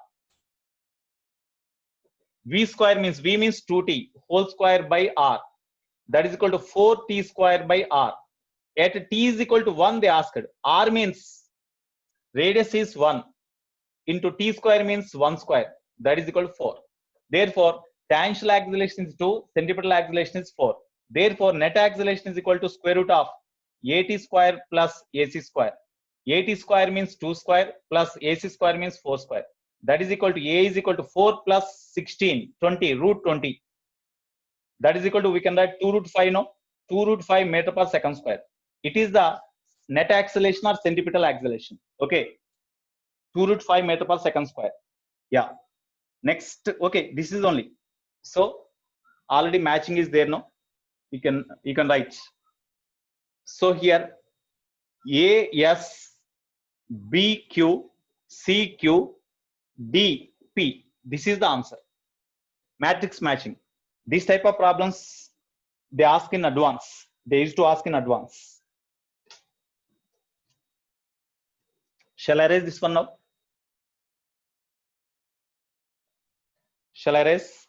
A: V square means V means 2t whole square by R. That is equal to 4t square by R. At t is equal to 1, they asked. R means radius is 1 into t square means 1 square. That is equal to 4. Therefore, tangential acceleration is 2, centripetal acceleration is 4. Therefore, net acceleration is equal to square root of AT square plus AC square. AT square means 2 square plus AC square means 4 square. That is equal to A is equal to 4 plus 16, 20, root 20. That is equal to, we can write 2 root 5, no? 2 root 5 meter per second square. It is the net acceleration or centripetal acceleration. Okay. 2 root 5 meter per second square. Yeah. Next, okay, this is only. So already matching is there, no? You can write. So here A, S, B, Q, C, Q, D, P. This is the answer. Matrix matching. This type of problems they ask in advance. They used to ask in advance. Shall I raise this one now? Shall I raise?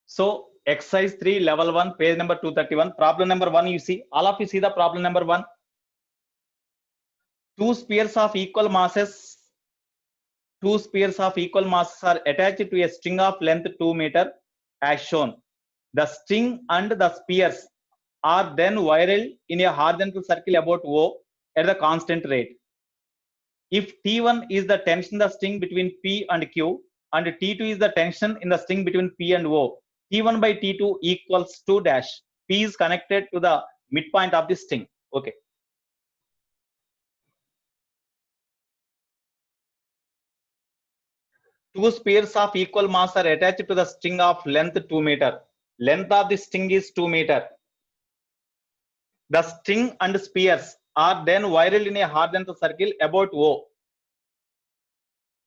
A: So exercise 3, level 1, page number 231. Problem number 1, you see. All of you see the problem number 1. Two spheres of equal masses are attached to a string of length 2 meter as shown. The string and the spheres are then whirled in a horizontal circle about O at the constant rate. If T1 is the tension in the string between P and Q, and T2 is the tension in the string between P and O, T1 by T2 equals 2 dash. P is connected to the midpoint of the string. Okay. Two spheres of equal mass are attached to the string of length 2 meter. Length of the string is 2 meter. The string and spheres are then whirled in a horizontal circle about O.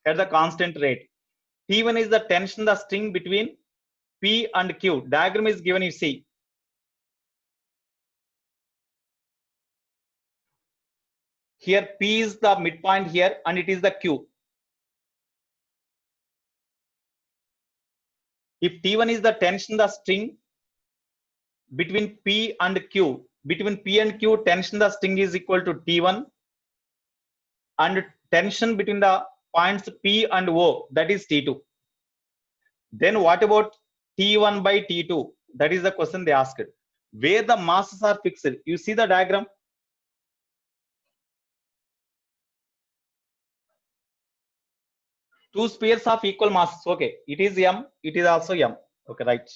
A: at the constant rate. T1 is the tension, the string between P and Q. Diagram is given, you see. Here P is the midpoint here and it is the Q. If T1 is the tension, the string between P and Q, between P and Q, tension the string is equal to T1, and tension between the points P and O, that is T2. Then what about T1 by T2? That is the question they asked. Where the masses are fixed. You see the diagram? Two spheres of equal masses. Okay, it is M, it is also M. Okay, right.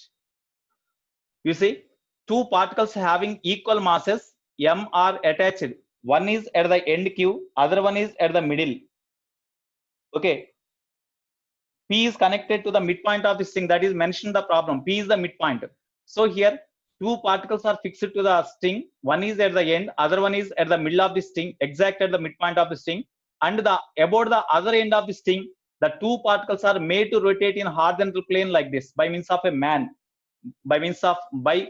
A: You see, two particles having equal masses M are attached. One is at the end Q, other one is at the middle. Okay, P is connected to the midpoint of this thing, that is mentioned the problem. P is the midpoint. So here two particles are fixed to the string. One is at the end, other one is at the middle of the string, exact at the midpoint of the string. And the about the other end of the string, the two particles are made to rotate in horizontal plane like this by means of a man. By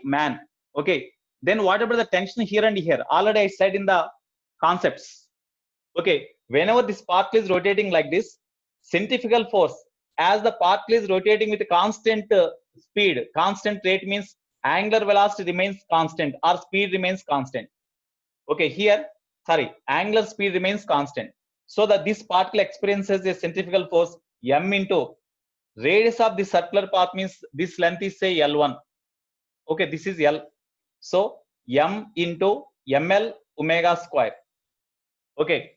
A: man. Okay, then what about the tension here and here? Already I said in the concepts. Okay, whenever this particle is rotating like this, centrifugal force, as the particle is rotating with constant speed, constant rate means angular velocity remains constant or speed remains constant. Okay, here, sorry, angular speed remains constant. So that this particle experiences a centrifugal force M into radius of the circular path, means this length is say L1. Okay, this is L. So M into ML omega square. Okay,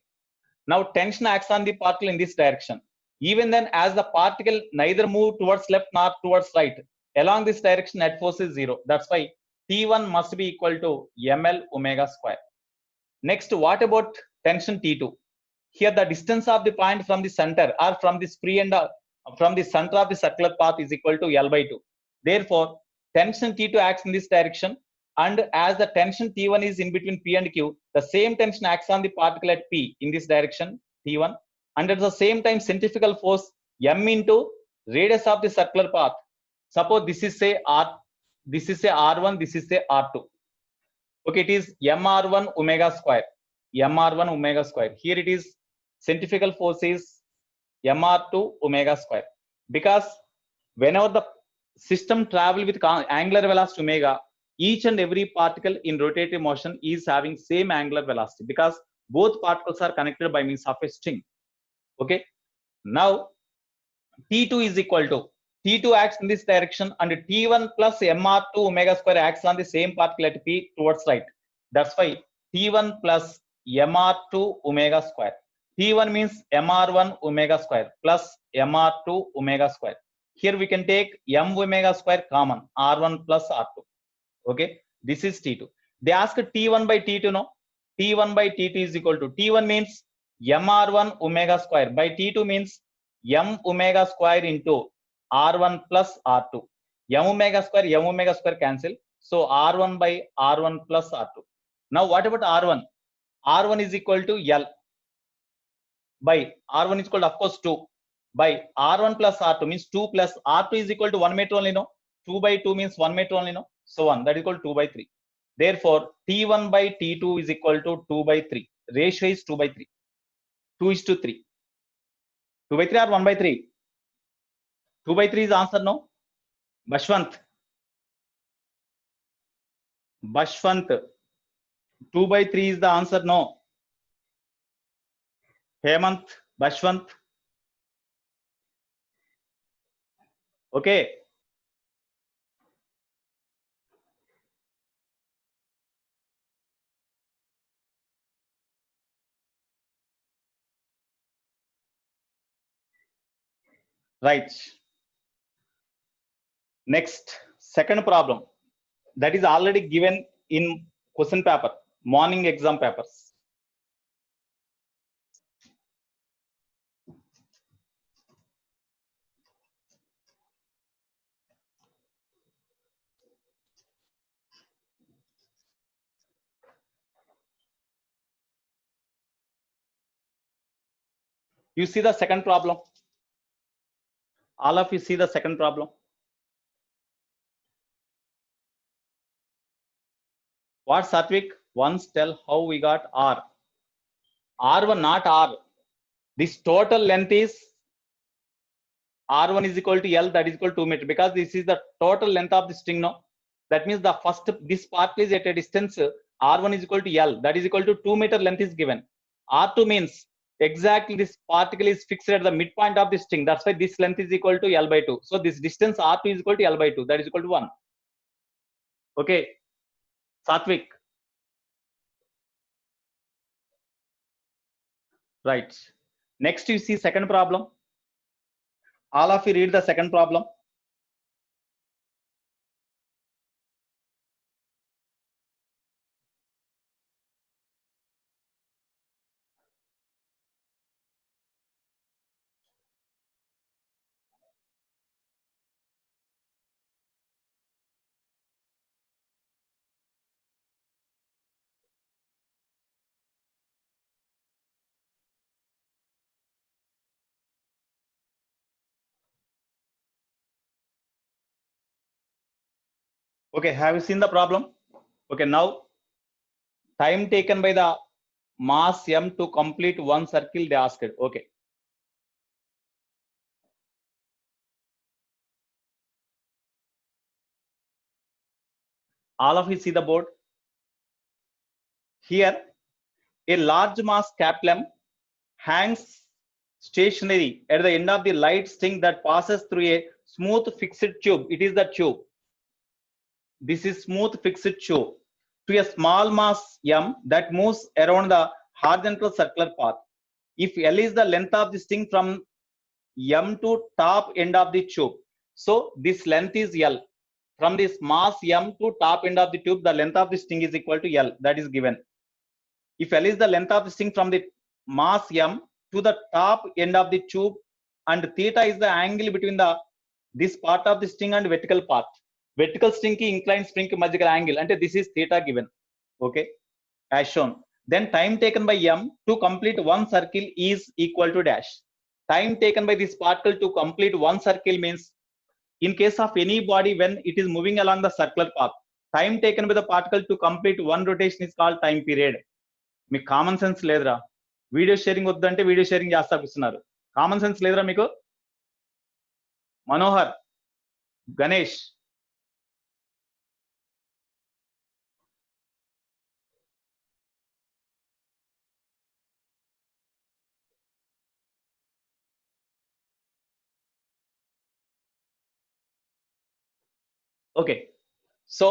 A: now tension acts on the particle in this direction. Even then, as the particle neither move towards left nor towards right, along this direction net force is 0. That's why T1 must be equal to ML omega square. Next, what about tension T2? Here the distance of the point from the center or from this free end from the center of the circular path is equal to L by 2. Therefore, tension T2 acts in this direction, and as the tension T1 is in between P and Q, the same tension acts on the particle at P in this direction T1, and at the same time centrifugal force M into radius of the circular path. Suppose this is say R, this is say R1, this is say R2. Okay, it is MR1 omega square. MR1 omega square. Here it is centrifugal force is MR2 omega square. Because whenever the system travel with angular velocity omega, each and every particle in rotative motion is having same angular velocity because both particles are connected by means of a string. Okay, now T2 is equal to, T2 acts in this direction and T1 plus MR2 omega square acts on the same particle at P towards right. That's why T1 plus MR2 omega square. T1 means MR1 omega square plus MR2 omega square. Here we can take M omega square common, R1 plus R2. Okay, this is T2. They ask T1 by T2, no? T1 by T2 is equal to, T1 means MR1 omega square by T2 means M omega square into R1 plus R2. M omega square cancel. So R1 by R1 plus R2. Now what about R1? R1 is equal to L by R1 is equal to, of course, 2 by R1 plus R2 means 2 plus R2 is equal to 1 meter only, no? 2 by 2 means 1 meter only, no? So on, that is equal to 2 by 3. Therefore, T1 by T2 is equal to 2 by 3. Ratio is 2 by 3. 2 is to 3. 2 by 3 or 1 by 3? 2 by 3 is answer, no? Bashwant. 2 by 3 is the answer, no? Hemant, Bashwant. Okay. Right. Next, second problem that is already given in question paper, morning exam papers. You see the second problem. All of you see the second problem. What, Satvik? Once tell how we got R. R1, not R. This total length is R1 is equal to L, that is equal to 2 meters, because this is the total length of the string now. That means the first, this part is at a distance R1 is equal to L, that is equal to 2 meter length is given. R2 means exactly this particle is fixed at the midpoint of the string. That's why this length is equal to L by 2. So this distance R2 is equal to L by 2, that is equal to 1. Okay, Satvik. Right. Next you see second problem. All of you read the second problem. Okay, have you seen the problem? Okay, now time taken by the mass m to complete one circle they asked. Okay. All of you see the board. Here, a large mass capital M hangs stationary at the end of the light string that passes through a smooth fixed tube. It is the tube. This is smooth fixed tube to a small mass m that moves around the horizontal circular path. If L is the length of the string from m to top end of the tube, so this length is L. From this mass m to top end of the tube, the length of the string is equal to L. That is given. If L is the length of the string from the mass m to the top end of the tube, and theta is the angle between the this part of the string and vertical part. Vertical string ki inclined string ki madhya angle, and this is theta given. Okay, as shown. Then time taken by m to complete one circle is equal to dash. Time taken by this particle to complete one circle means, in case of any body when it is moving along the circular path, time taken by the particle to complete one rotation is called time period. మీకు common sense లేదురా? Video sharing వద్దంటే video sharing చేస్తా కూర్చున్నారు. Common sense లేదురా మీకు? Manohar, Ganesh, okay. So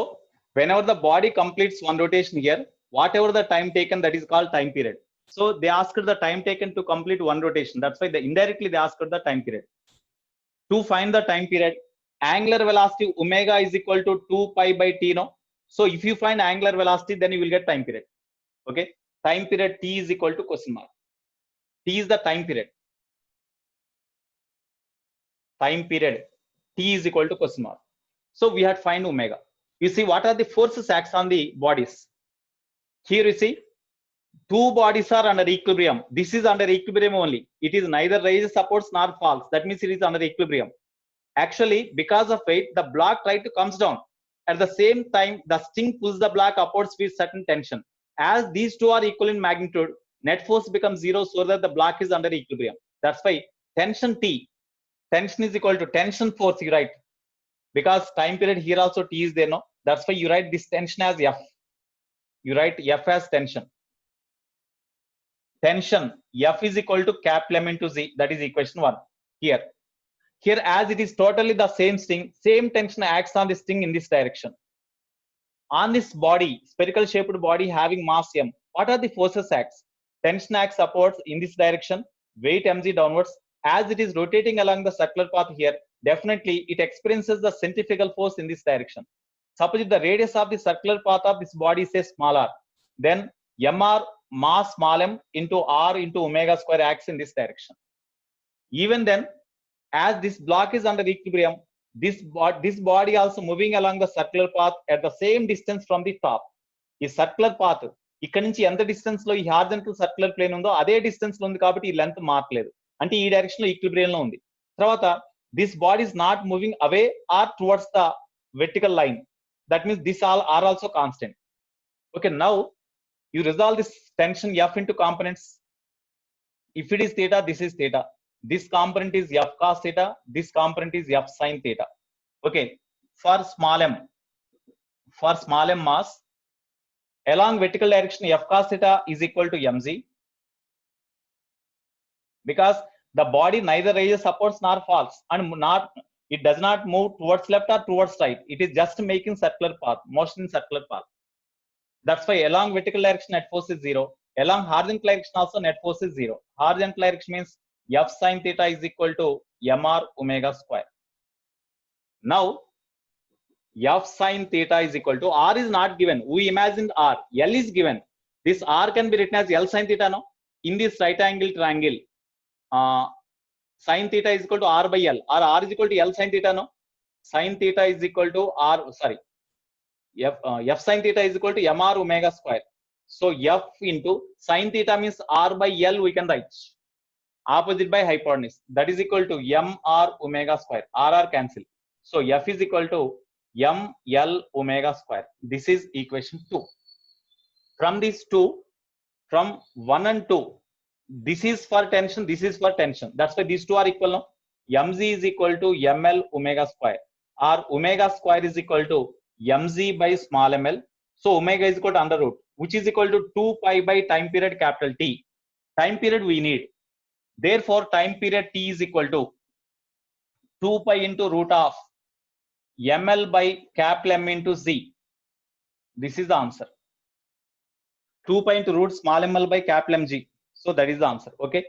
A: whenever the body completes one rotation here, whatever the time taken, that is called time period. So they asked the time taken to complete one rotation. That's why indirectly they asked the time period. To find the time period, angular velocity omega is equal to 2 pi by t, no? So if you find angular velocity, then you will get time period. Okay, time period t is equal to question mark. T is the time period. Time period t is equal to question mark. So we had find omega. You see what are the forces acts on the bodies. Here you see two bodies are under equilibrium. This is under equilibrium only. It is neither raises, supports nor falls. That means it is under equilibrium. Actually, because of weight, the block tries to comes down. At the same time, the string pulls the block upwards with certain tension. As these two are equal in magnitude, net force becomes zero, so that the block is under equilibrium. That's why tension T, tension is equal to tension force, you write. Because time period here also T is there, no? That's why you write this tension as F. You write F as tension. Tension F is equal to capital M into Z. That is equation 1. Here, as it is totally the same string, same tension acts on the string in this direction. On this body, spherical shaped body having mass m, what are the forces acts? Tension acts upwards in this direction, weight mg downwards. As it is rotating along the circular path here, definitely it experiences the centrifugal force in this direction. Suppose if the radius of the circular path of this body is say small r, then mr mass small m into r into omega square acts in this direction. Even then, as this block is under equilibrium, this body also moving along the circular path at the same distance from the top. ఈ circular path ఇక్కడ నుంచి ఎంత distance లో ఈ horizontal circular plane ఉందో అదే distance లో ఉంది, కాబట్టి ఈ లెంత్ మారలేదు, అంటే ఈ డైరెక్షన్ లో ఈక్విలిబ్రియం లో ఉంది. తర్వాత this body is not moving away or towards the vertical line. That means these all are also constant. Okay, now you resolve this tension F into components. If it is theta, this is theta. This component is F cos theta. This component is F sin theta. Okay, for small m mass, along vertical direction F cos theta is equal to mg, because the body neither raises upwards nor falls, and it does not move towards left or towards right. It is just making circular path, motion in circular path. That's why along vertical direction net force is 0. Along horizontal direction also net force is 0. Horizontal direction means F sin theta is equal to mr omega square. Now F sin theta is equal to, R is not given. We imagined R. L is given. This R can be written as L sin theta, no? In this right angle triangle, sin theta is equal to R by L, or R is equal to L sin theta, no? Sin theta is equal to F sin theta is equal to mr omega square. So F into sin theta means R by L we can write. Opposite by hypotenuse. That is equal to mr omega square. RR cancel. So F is equal to ml omega square. This is equation 2. From these two, from 1 and 2, this is for tension, this is for tension. That's why these two are equal, no? Mg is equal to ml omega square, or omega square is equal to mg by small ml. So omega is equal to under root, which is equal to 2 pi by time period capital T. Time period we need. Therefore, time period T is equal to 2 pi into root of ml by capital M into z. This is the answer. 2 pi into root small ml by capital Mg. So that is the answer. Okay.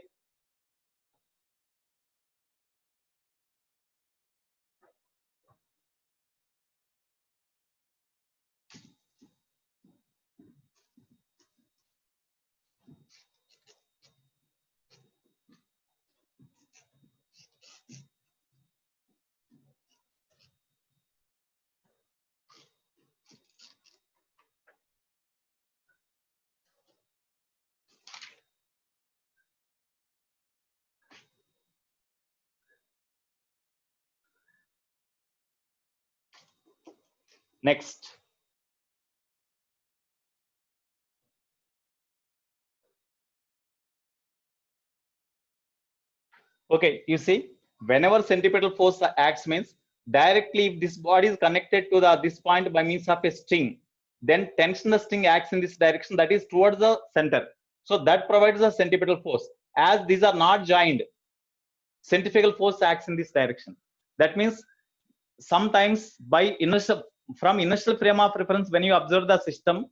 A: Next. Okay, you see, whenever centripetal force acts means directly if this body is connected to this point by means of a string, then tension the string acts in this direction, that is towards the center. So that provides the centripetal force. As these are not joined, centrifugal force acts in this direction. That means sometimes by from inertial frame of reference, when you observe the system,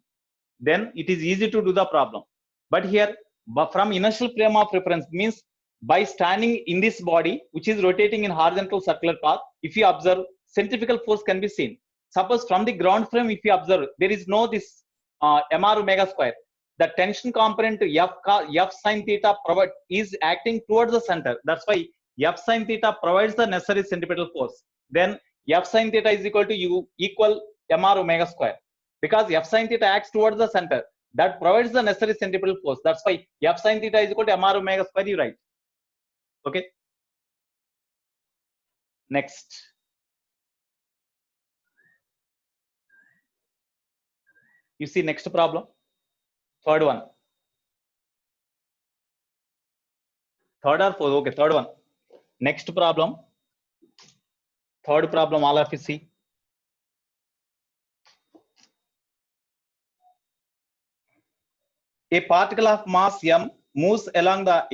A: then it is easy to do the problem. But here, from inertial frame of reference means by standing in this body, which is rotating in horizontal circular path, if you observe, centrifugal force can be seen. Suppose from the ground frame, if you observe, there is no this mr omega square. The tension component F sin theta is acting towards the center. That's why F sin theta provides the necessary centripetal force. Then F sin theta is equal to mr omega square, because F sin theta acts towards the center. That provides the necessary centripetal force. That's why F sin theta is equal to mr omega square, you write. Okay. Next. You see next problem. Third one. Third or fourth? Okay, third one. Next problem. Third problem, all of you see. A particle of mass m moves along the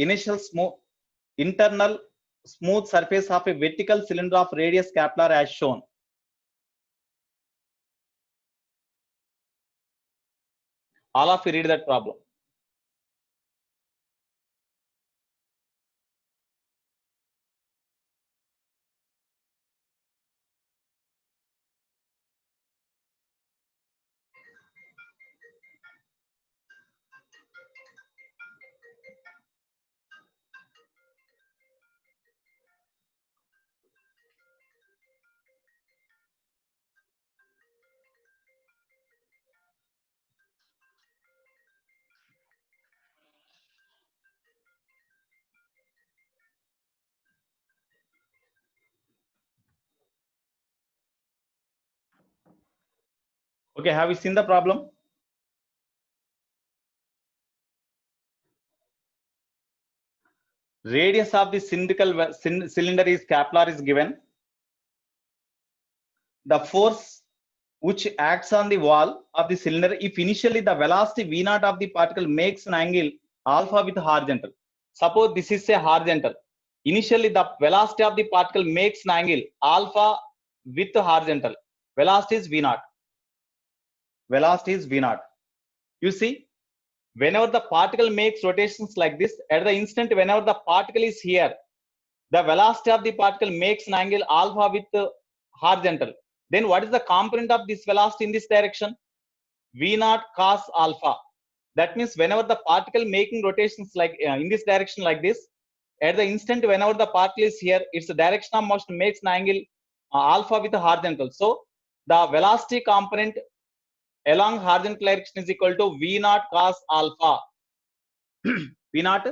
A: internal smooth surface of a vertical cylinder of radius capital R as shown. All of you read that problem. Okay, have you seen the problem? Radius of the cylindrical cylinder is capillary is given. The force which acts on the wall of the cylinder, if initially the velocity v naught of the particle makes an angle alpha with horizontal. Suppose this is a horizontal. Initially the velocity of the particle makes an angle alpha with horizontal. Velocity is v naught. Velocity is v naught. You see, whenever the particle makes rotations like this, at the instant whenever the particle is here, the velocity of the particle makes an angle alpha with horizontal. Then what is the component of this velocity in this direction? V naught cos alpha. That means whenever the particle making rotations like in this direction like this, at the instant whenever the particle is here, its direction of motion makes an angle alpha with horizontal. So the velocity component along horizontal direction is equal to V naught cos alpha. V naught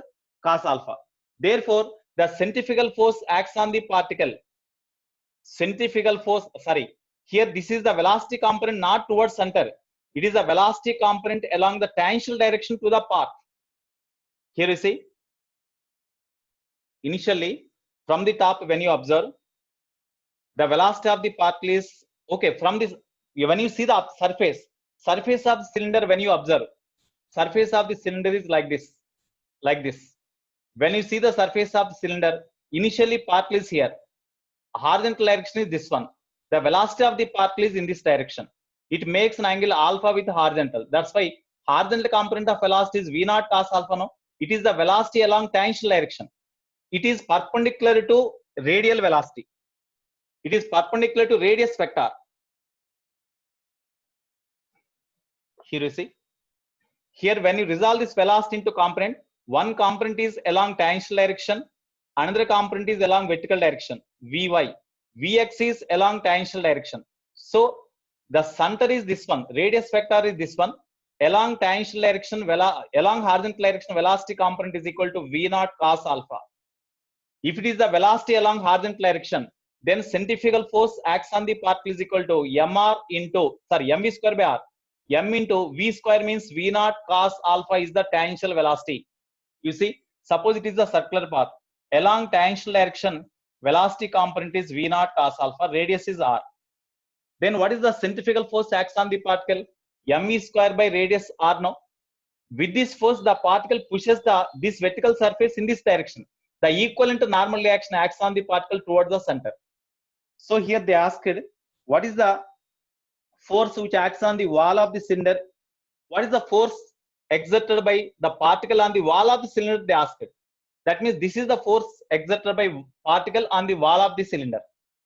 A: cos alpha. Therefore, the centrifugal force acts on the particle. Centrifugal force, sorry, here this is the velocity component not towards center. It is the velocity component along the tangential direction to the path. Here you see, initially from the top when you observe, the velocity of the particle is, okay, from this, when you see the surface of the cylinder, when you observe, surface of the cylinder is like this. When you see the surface of the cylinder, initially particle is here. Horizontal direction is this one. The velocity of the particle is in this direction. It makes an angle alpha with horizontal. That's why horizontal component of velocity is V naught cos alpha. No, it is the velocity along tangential direction. It is perpendicular to radial velocity. It is perpendicular to radius vector. Here you see. Here when you resolve this velocity into component, one component is along tangential direction, another component is along vertical direction, Vy. Vx is along tangential direction. So the center is this one, radius vector is this one. Along tangential direction, along horizontal direction, velocity component is equal to V naught cos alpha. If it is the velocity along horizontal direction, then centrifugal force acts on the particle is equal to mv square by r. M into V square means V naught cos alpha is the tangential velocity. You see, suppose it is the circular path. Along tangential direction, velocity component is V naught cos alpha, radius is r. Then what is the centrifugal force acts on the particle? Mv square by radius r. No. With this force, the particle pushes this vertical surface in this direction. The equivalent to normal reaction acts on the particle towards the center. So here they asked, what is the force which acts on the wall of the cylinder? What is the force exerted by the particle on the wall of the cylinder? They asked. That means this is the force exerted by particle on the wall of the cylinder.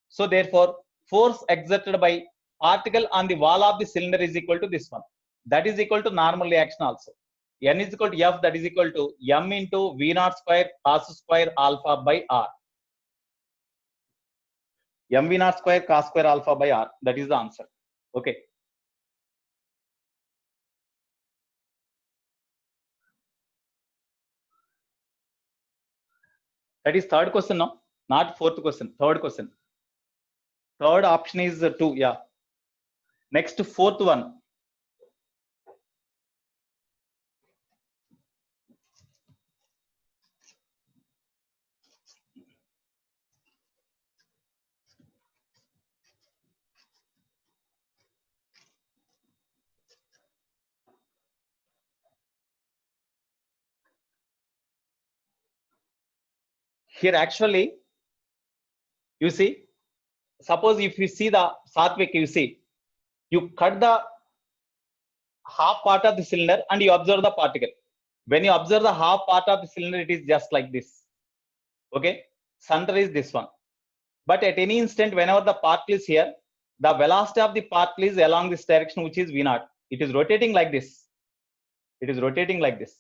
A: So therefore, force exerted by particle on the wall of the cylinder is equal to this one. That is equal to normal reaction also. N is equal to F, that is equal to M into V naught square cos square alpha by R. MV naught square cos square alpha by R. That is the answer. Okay. That is third question, no? Not fourth question. Third question. Third option is 2. Yeah. Next, fourth one. Here actually, you see, suppose if you see the Satvik, you see, you cut the half part of the cylinder and you observe the particle. When you observe the half part of the cylinder, it is just like this. Okay, center is this one. But at any instant, whenever the particle is here, the velocity of the particle is along this direction, which is V naught. It is rotating like this. It is rotating like this.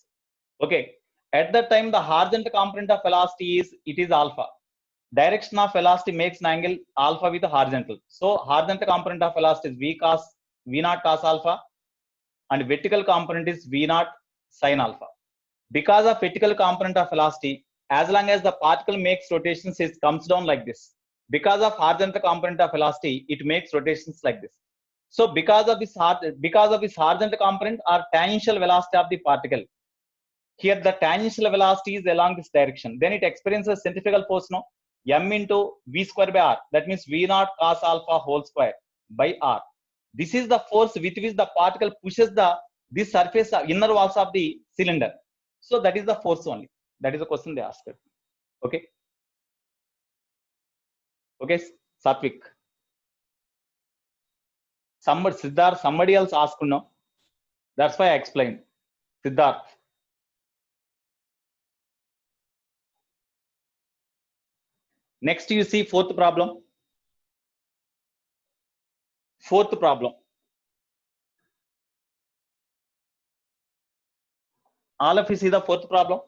A: Okay. At that time, the horizontal component of velocity is alpha. Direction of velocity makes an angle alpha with the horizontal. So horizontal component of velocity is V naught cos alpha, and vertical component is V naught sin alpha. Because of vertical component of velocity, as long as the particle makes rotations, it comes down like this. Because of horizontal component of velocity, it makes rotations like this. So because of this horizontal component or tangential velocity of the particle, here the tangential velocity is along this direction, then it experiences centrifugal force, no, m into v square by r. That means v naught cos alpha whole square by r. This is the force with which the particle pushes this surface inner walls of the cylinder. So that is the force only. That is the question they asked. Okay. Okay, Satvik. Somebody, Siddharth, somebody else asked, no. That's why I explained. Siddharth. Next, you see fourth problem. Fourth problem. All of you see the fourth problem.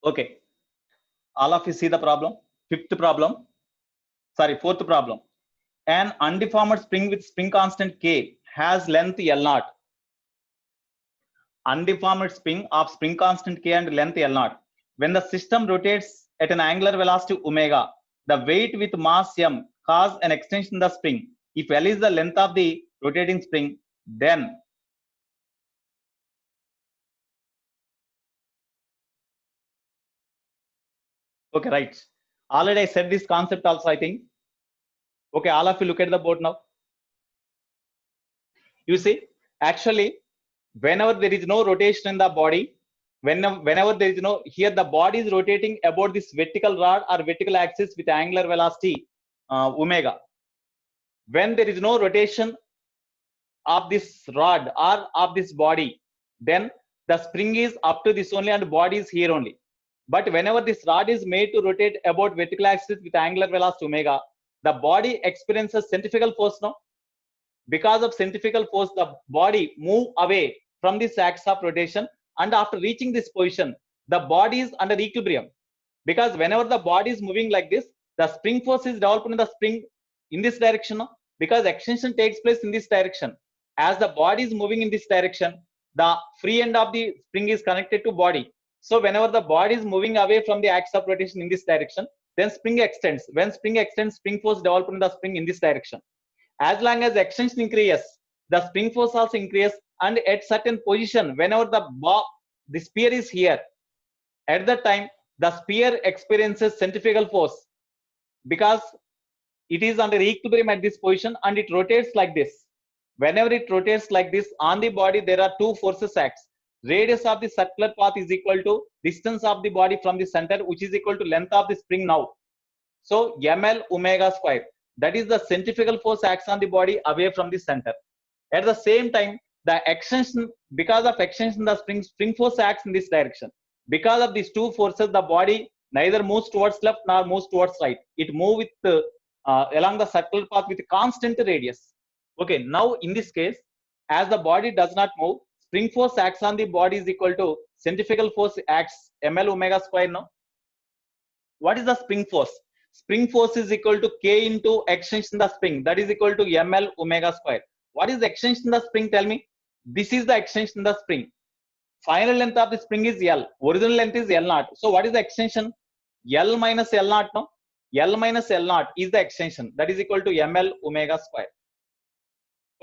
A: Okay. All of you see the problem. Fifth problem. Sorry, fourth problem. An undeformed spring with spring constant K has length L naught. Undeformed spring of spring constant K and length L naught. When the system rotates at an angular velocity omega, the weight with mass M cause an extension in the spring. If L is the length of the rotating spring, then okay, right. Already I said this concept also, I think. Okay, all of you look at the board now. You see, actually, whenever there is no rotation in the body, whenever there is no, here the body is rotating about this vertical rod or vertical axis with angular velocity omega. When there is no rotation of this rod or of this body, then the spring is up to this only and body is here only. But whenever this rod is made to rotate about vertical axis with angular velocity omega, the body experiences centrifugal force, no? Because of centrifugal force, the body move away from this axis of rotation, and after reaching this position, the body is under equilibrium. Because whenever the body is moving like this, the spring force is developed in the spring in this direction, no? Because extension takes place in this direction. As the body is moving in this direction, the free end of the spring is connected to body. So whenever the body is moving away from the axis of rotation in this direction, then spring extends. When spring extends, spring force developed in the spring in this direction. As long as extension increases, the spring force also increases, and at certain position, whenever the sphere is here, at that time the sphere experiences centrifugal force because it is under equilibrium at this position and it rotates like this. Whenever it rotates like this, on the body there are two forces acts. Radius of the circular path is equal to distance of the body from the center, which is equal to length of the spring now. So ml omega square, that is the centrifugal force acts on the body away from the center. At the same time, the extension, because of extension, the spring force acts in this direction. Because of these two forces, the body neither moves towards left nor moves towards right. It moves with along the circular path with constant radius. Okay, now in this case, as the body does not move, spring force acts on the body is equal to centrifugal force acts ml omega square. No, what is the spring force? Spring force is equal to K into extension the spring, that is equal to ml omega square. What is the extension the spring? Tell me. This is the extension the spring. Final length of the spring is L. Original length is L naught. So what is the extension? L minus L naught. No, L minus L naught is the extension, that is equal to ml omega square.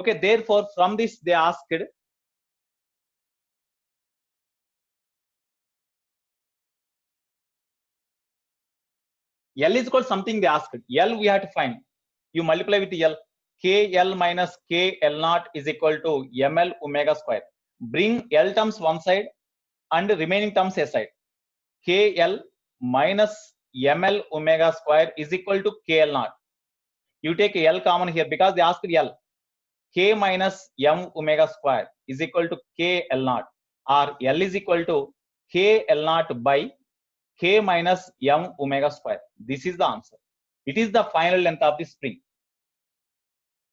A: Okay, therefore from this they asked, L is equal to something they asked. L we have to find. You multiply with L. KL minus KL naught is equal to ml omega square. Bring L terms one side and remaining terms aside. KL minus ml omega square is equal to KL naught. You take L common here because they asked L. K minus m omega square is equal to KL naught, or L is equal to KL naught by K minus m omega square. This is the answer. It is the final length of the spring.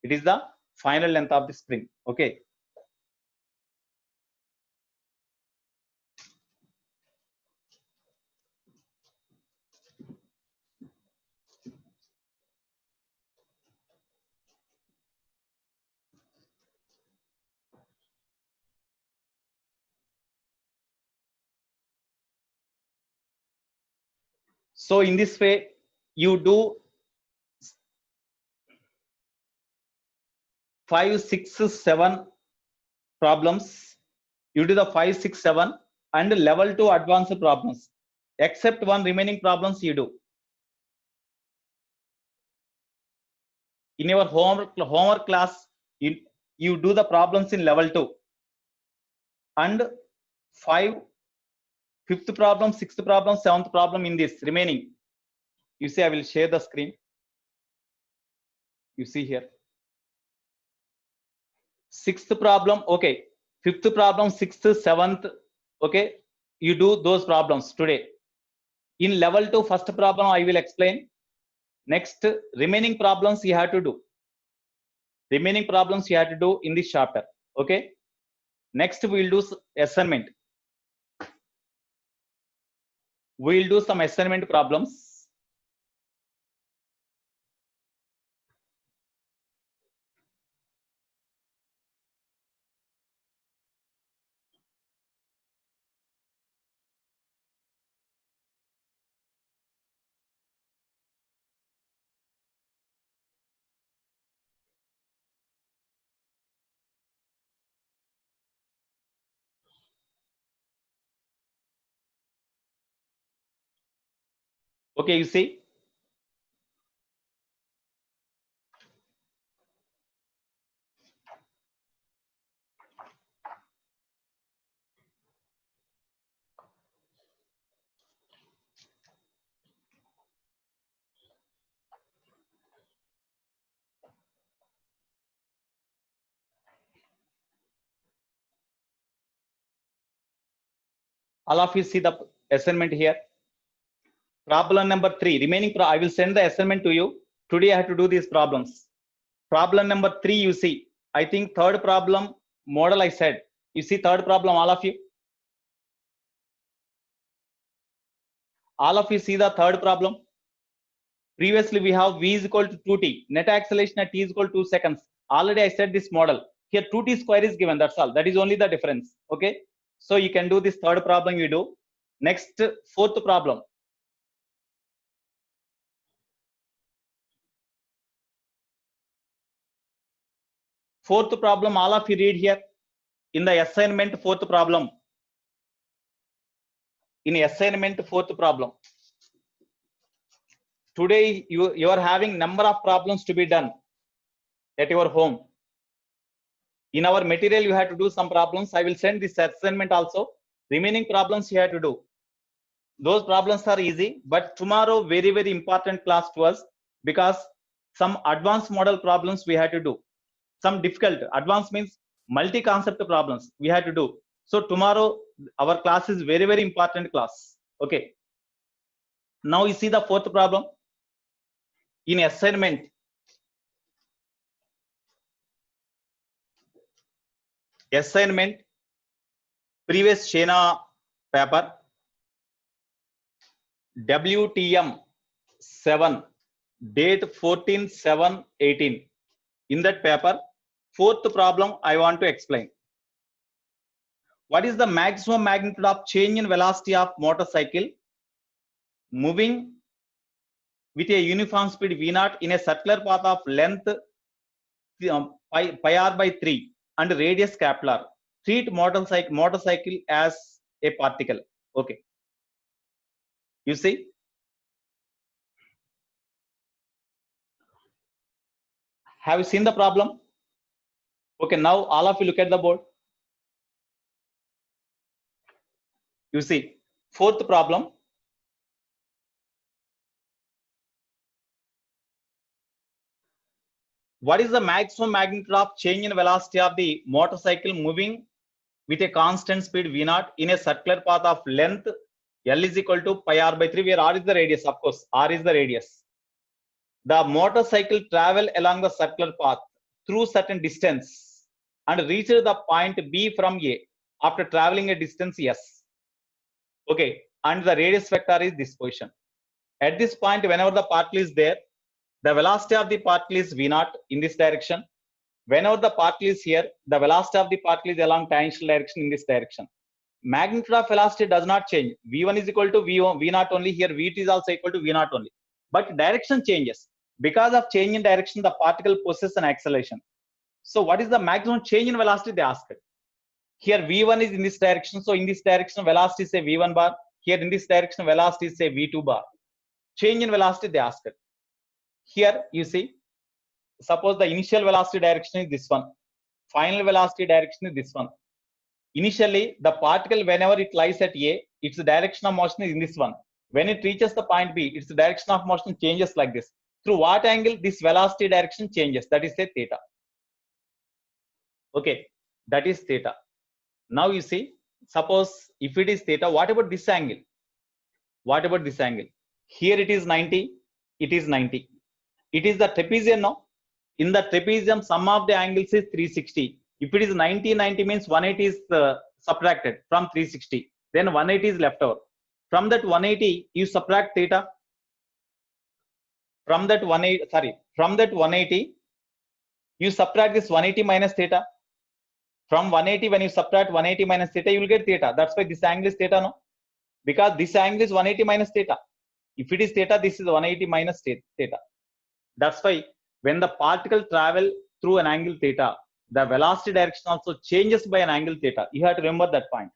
A: It is the final length of the spring. Okay. So in this way, you do 5, 6, 7 problems. You do the 5, 6, 7 and level 2 advanced problems, except one remaining problems you do. In your homework class, you do the problems in level 2 and 5, 5th problem, 6th problem, 7th problem in this remaining. You see, I will share the screen. You see here. 6th problem, okay. 5th problem, 6th, 7th, okay. You do those problems today. In level 2, first problem I will explain. Next, remaining problems you have to do. Remaining problems you have to do in this chapter. Okay. Next, we will do assignment. We will do some assignment problems. Okay, you see. All of you see the assignment here. Problem number 3, remaining, I will send the assignment to you. Today I have to do these problems. Problem number 3, you see. I think third problem model I said. You see third problem, all of you. All of you see the third problem. Previously we have v is equal to 2t. Net acceleration at t is equal to 2 seconds. Already I said this model. Here 2t square is given, that's all. That is only the difference. Okay. So you can do this third problem you do. Next, fourth problem. Fourth problem, all of you read here. In the assignment, fourth problem. In assignment, fourth problem. Today you are having number of problems to be done at your home. In our material, you have to do some problems. I will send this assignment also. Remaining problems you have to do. Those problems are easy, but tomorrow very, very important class to us, because some advanced model problems we have to do. Some difficult, advanced means multi-concept problems we have to do. So tomorrow our class is very, very important class. Okay. Now you see the fourth problem. In assignment, previous Shena paper, WTM 7, date 14/7/18. In that paper, fourth problem I want to explain. What is the maximum magnitude of change in velocity of motorcycle moving with a uniform speed v0 in a circular path of length pi r by 3 and radius capital R? Treat motorcycle as a particle. Okay. You see. Have you seen the problem? Okay, now all of you look at the board. You see, fourth problem. What is the maximum magnitude of change in velocity of the motorcycle moving with a constant speed v0 in a circular path of length L is equal to pi r by 3, where r is the radius, of course, r is the radius. The motorcycle travel along the circular path through certain distance and reach the point B from A after traveling a distance S. Okay, and the radius vector is this position. At this point, whenever the particle is there, the velocity of the particle is v0 in this direction. Whenever the particle is here, the velocity of the particle is along tangential direction in this direction. magnitude of velocity does not change. V1 is equal to V naught only. Here V2 is also equal to V naught only. But direction changes. Because of change in direction, the particle possesses an acceleration. So what is the maximum change in velocity, they asked. Here V1 is in this direction. So in this direction, velocity is say V1 bar. Here in this direction, velocity is say V2 bar. Change in velocity, they asked. Here you see, suppose the initial velocity direction is this one. Final velocity direction is this one. Initially, the particle, whenever it lies at A, its direction of motion is in this one. When it reaches the point B, its direction of motion changes like this. Through what angle this velocity direction changes? That is say theta. Okay, that is theta. Now you see, suppose if it is theta, what about this angle? What about this angle? Here it is 90, it is 90. It is the trapezium now. In the trapezium, sum of the angles is 360. If it is 90, 90 means 180 is subtracted from 360. Then 180 is left over. From that 180, you subtract theta. From that 180, you subtract this 180 minus theta. From 180, when you subtract 180 minus theta, you will get theta. That's why this angle is theta, no? Because this angle is 180 minus theta. If it is theta, this is 180 minus theta. That's why when the particle travel through an angle theta, the velocity direction also changes by an angle theta. You have to remember that point.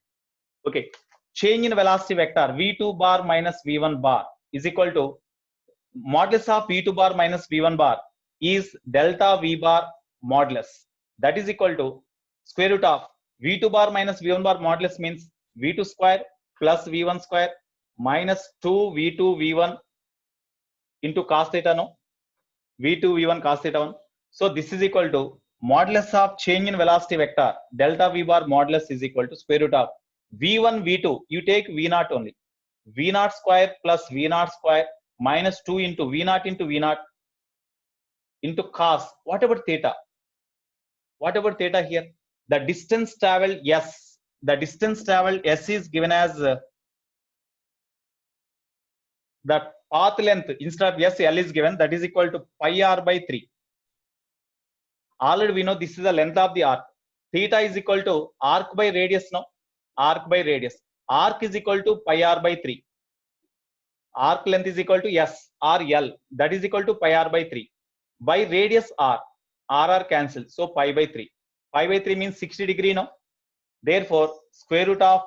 A: Okay. Change in velocity vector V2 bar minus V1 bar is equal to modulus of V2 bar minus V1 bar is delta V bar modulus. That is equal to square root of V2 bar minus V1 bar modulus means V2 square plus V1 square minus 2 V2 V1 into cos theta, no? V2 V1 cos theta 1. So this is equal to modulus of change in velocity vector delta V bar modulus is equal to square root of V1 V2. You take V naught only. V naught square plus V naught square minus 2 into V naught into cos. What about theta? What about theta here? The distance traveled S. The distance traveled S is given as the path length instead of S, L is given. That is equal to pi r by 3. Already we know this is the length of the arc. Theta is equal to arc by radius, no? Arc by radius. Arc is equal to pi r by 3. Arc length is equal to S or L. That is equal to pi r by 3. By radius R. R cancelled. So pi by 3. Pi by 3 means 60 degree, no? Therefore, square root of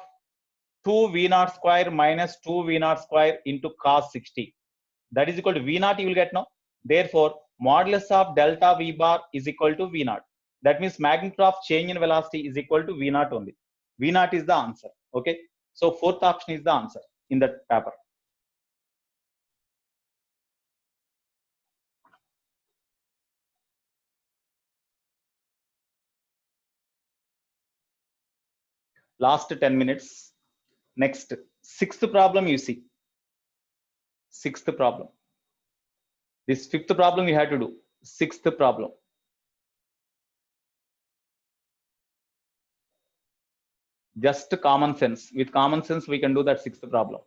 A: 2 V naught square minus 2 V naught square into cos 60. That is equal to V naught you will get, no? Therefore, modulus of delta V bar is equal to V naught. That means magnitude of change in velocity is equal to V naught only. V naught is the answer. Okay. So fourth option is the answer in that paper. Last 10 minutes. Next, sixth problem you see. Sixth problem. This fifth problem we have to do. Sixth problem. Just common sense. With common sense, we can do that sixth problem.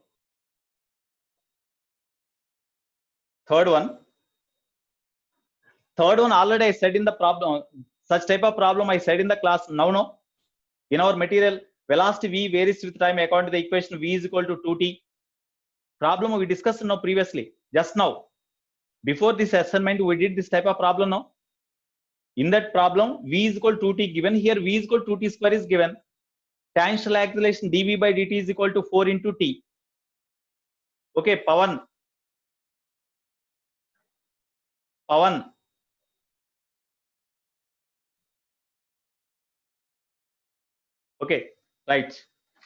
A: Third one. Third one already I said in the problem. Such type of problem I said in the class. Now, no. In our material, velocity V varies with time according to the equation V is equal to 2t. Problem we discussed now previously. Just now. Before this assignment, we did this type of problem now. In that problem, V is equal to 2t given. Here V is equal to 2t square is given. Tangential acceleration dV by dt is equal to 4 into t. Okay, Pawan. Pawan. Okay, right.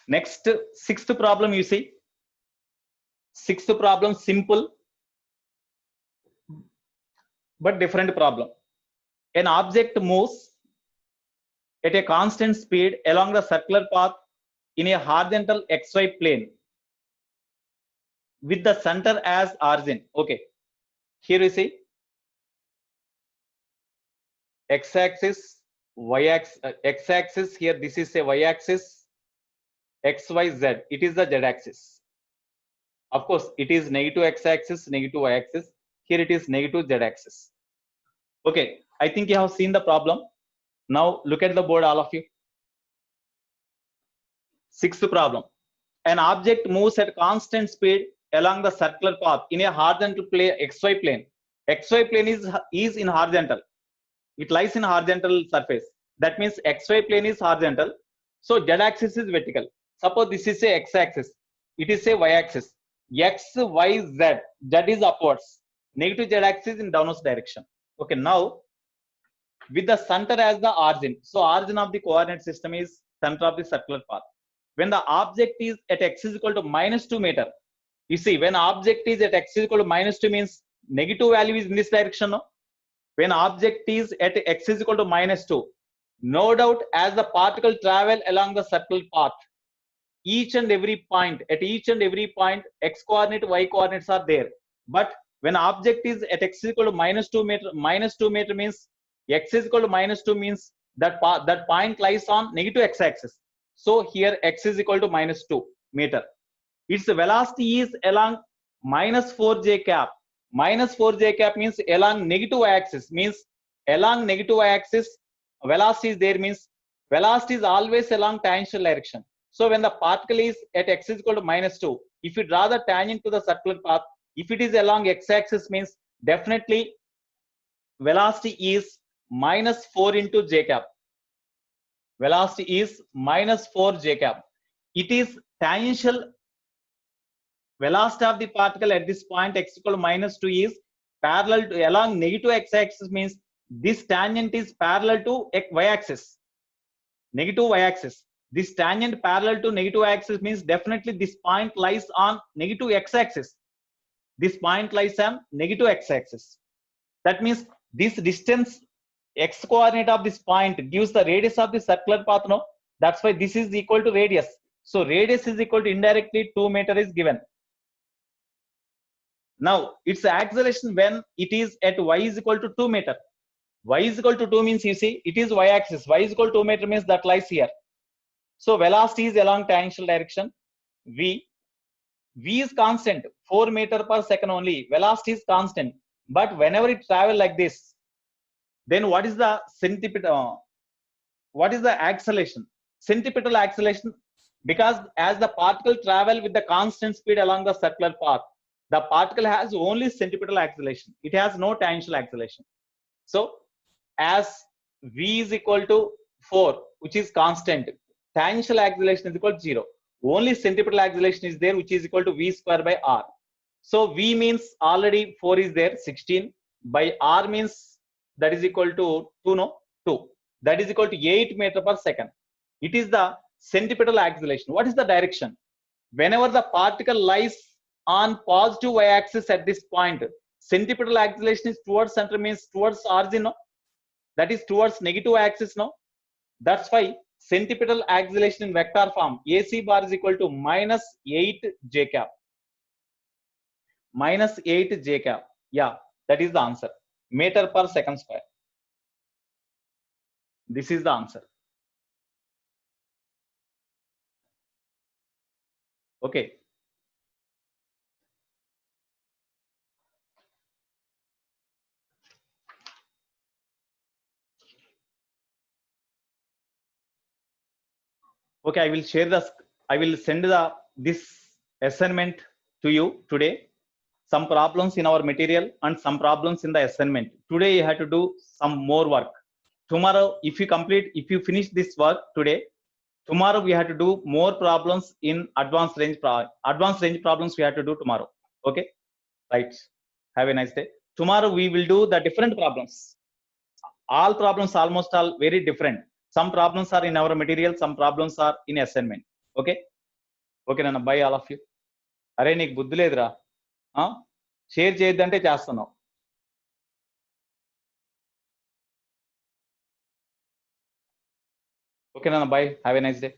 A: Next, sixth problem you see. Sixth problem, simple but different problem. An object moves at a constant speed along the circular path in a horizontal xy plane with the center as origin. Okay, here you see x-axis, y-axis, x-axis. Here this is a y-axis, x, y, z. It is the z-axis. Of course, it is negative x-axis, negative y-axis. Here it is negative z-axis. Okay, I think you have seen the problem. Now look at the board, all of you. Sixth problem. An object moves at constant speed along the circular path in a horizontal plane, XY plane. XY plane is in horizontal. It lies in horizontal surface. That means XY plane is horizontal. So Z axis is vertical. Suppose this is a X axis. It is a Y axis. X, Y, Z. Z is upwards. Negative Z axis in downwards direction. Okay, now with the center as the origin. So origin of the coordinate system is center of the circular path. When the object is at x is equal to -2 meter, you see when object is at x is equal to -2 means negative value is in this direction. No? When object is at x is equal to -2, no doubt as the particle travel along the circular path, each and every point, at each and every point, x coordinate, y coordinates are there. But when object is at x is equal to -2 meter means x is equal to -2 means that point lies on negative x axis. So here x is equal to -2 meter. Its velocity is along -4j cap. -4j cap means along negative y axis, means along negative y axis velocity is there, means velocity is always along tangential direction. So when the particle is at x is equal to -2, if you draw the tangent to the circular path, if it is along x axis means definitely velocity is -4 into j cap. Velocity is -4 j cap. It is tangential velocity of the particle at this point x equal to -2 is parallel to along negative x axis, means this tangent is parallel to y axis, negative y axis. This tangent parallel to negative y axis means definitely this point lies on negative x axis. This point lies on negative x axis. That means this distance x coordinate of this point gives the radius of the circular path. No, that's why this is equal to radius. So radius is equal to indirectly 2 meter is given. Now its acceleration when it is at y is equal to 2 meter. Y is equal to 2 means you see it is y axis. Y is equal to 2 meter means that lies here. So velocity is along tangential direction. V is constant, 4 meter per second only. Velocity is constant. But whenever it travel like this, then what is the centripetal? What is the acceleration? Centripetal acceleration, because as the particle travel with the constant speed along the circular path, the particle has only centripetal acceleration. It has no tangential acceleration. So as v is equal to 4, which is constant, tangential acceleration is equal to 0. Only centripetal acceleration is there, which is equal to v square by r. So v means already 4 is there, 16 by r means that is equal to 2, no, 2. That is equal to 8 meter per second. It is the centripetal acceleration. What is the direction? Whenever the particle lies on positive y axis at this point, centripetal acceleration is towards center, means towards origin. No? That is towards negative y axis. No? That's why centripetal acceleration in vector form AC bar is equal to -8 j cap. -8 j cap. Yeah, that is the answer. Meter per second square. This is the answer. Okay. Okay, I will send this assignment to you today. Some problems in our material and some problems in the assignment. Today you have to do some more work. Tomorrow, if you finish this work today, tomorrow we have to do more problems in advanced range problems we have to do tomorrow. Okay, right. Have a nice day. Tomorrow we will do the different problems. All problems almost all very different. Some problems are in our material, some problems are in assignment. Okay, okay nana, bye all of you. అరే నీకు బుద్ధి లేదురా, share చేయొద్దంటే చేస్తున్నావు. Okay నాన్న, by, have a nice day.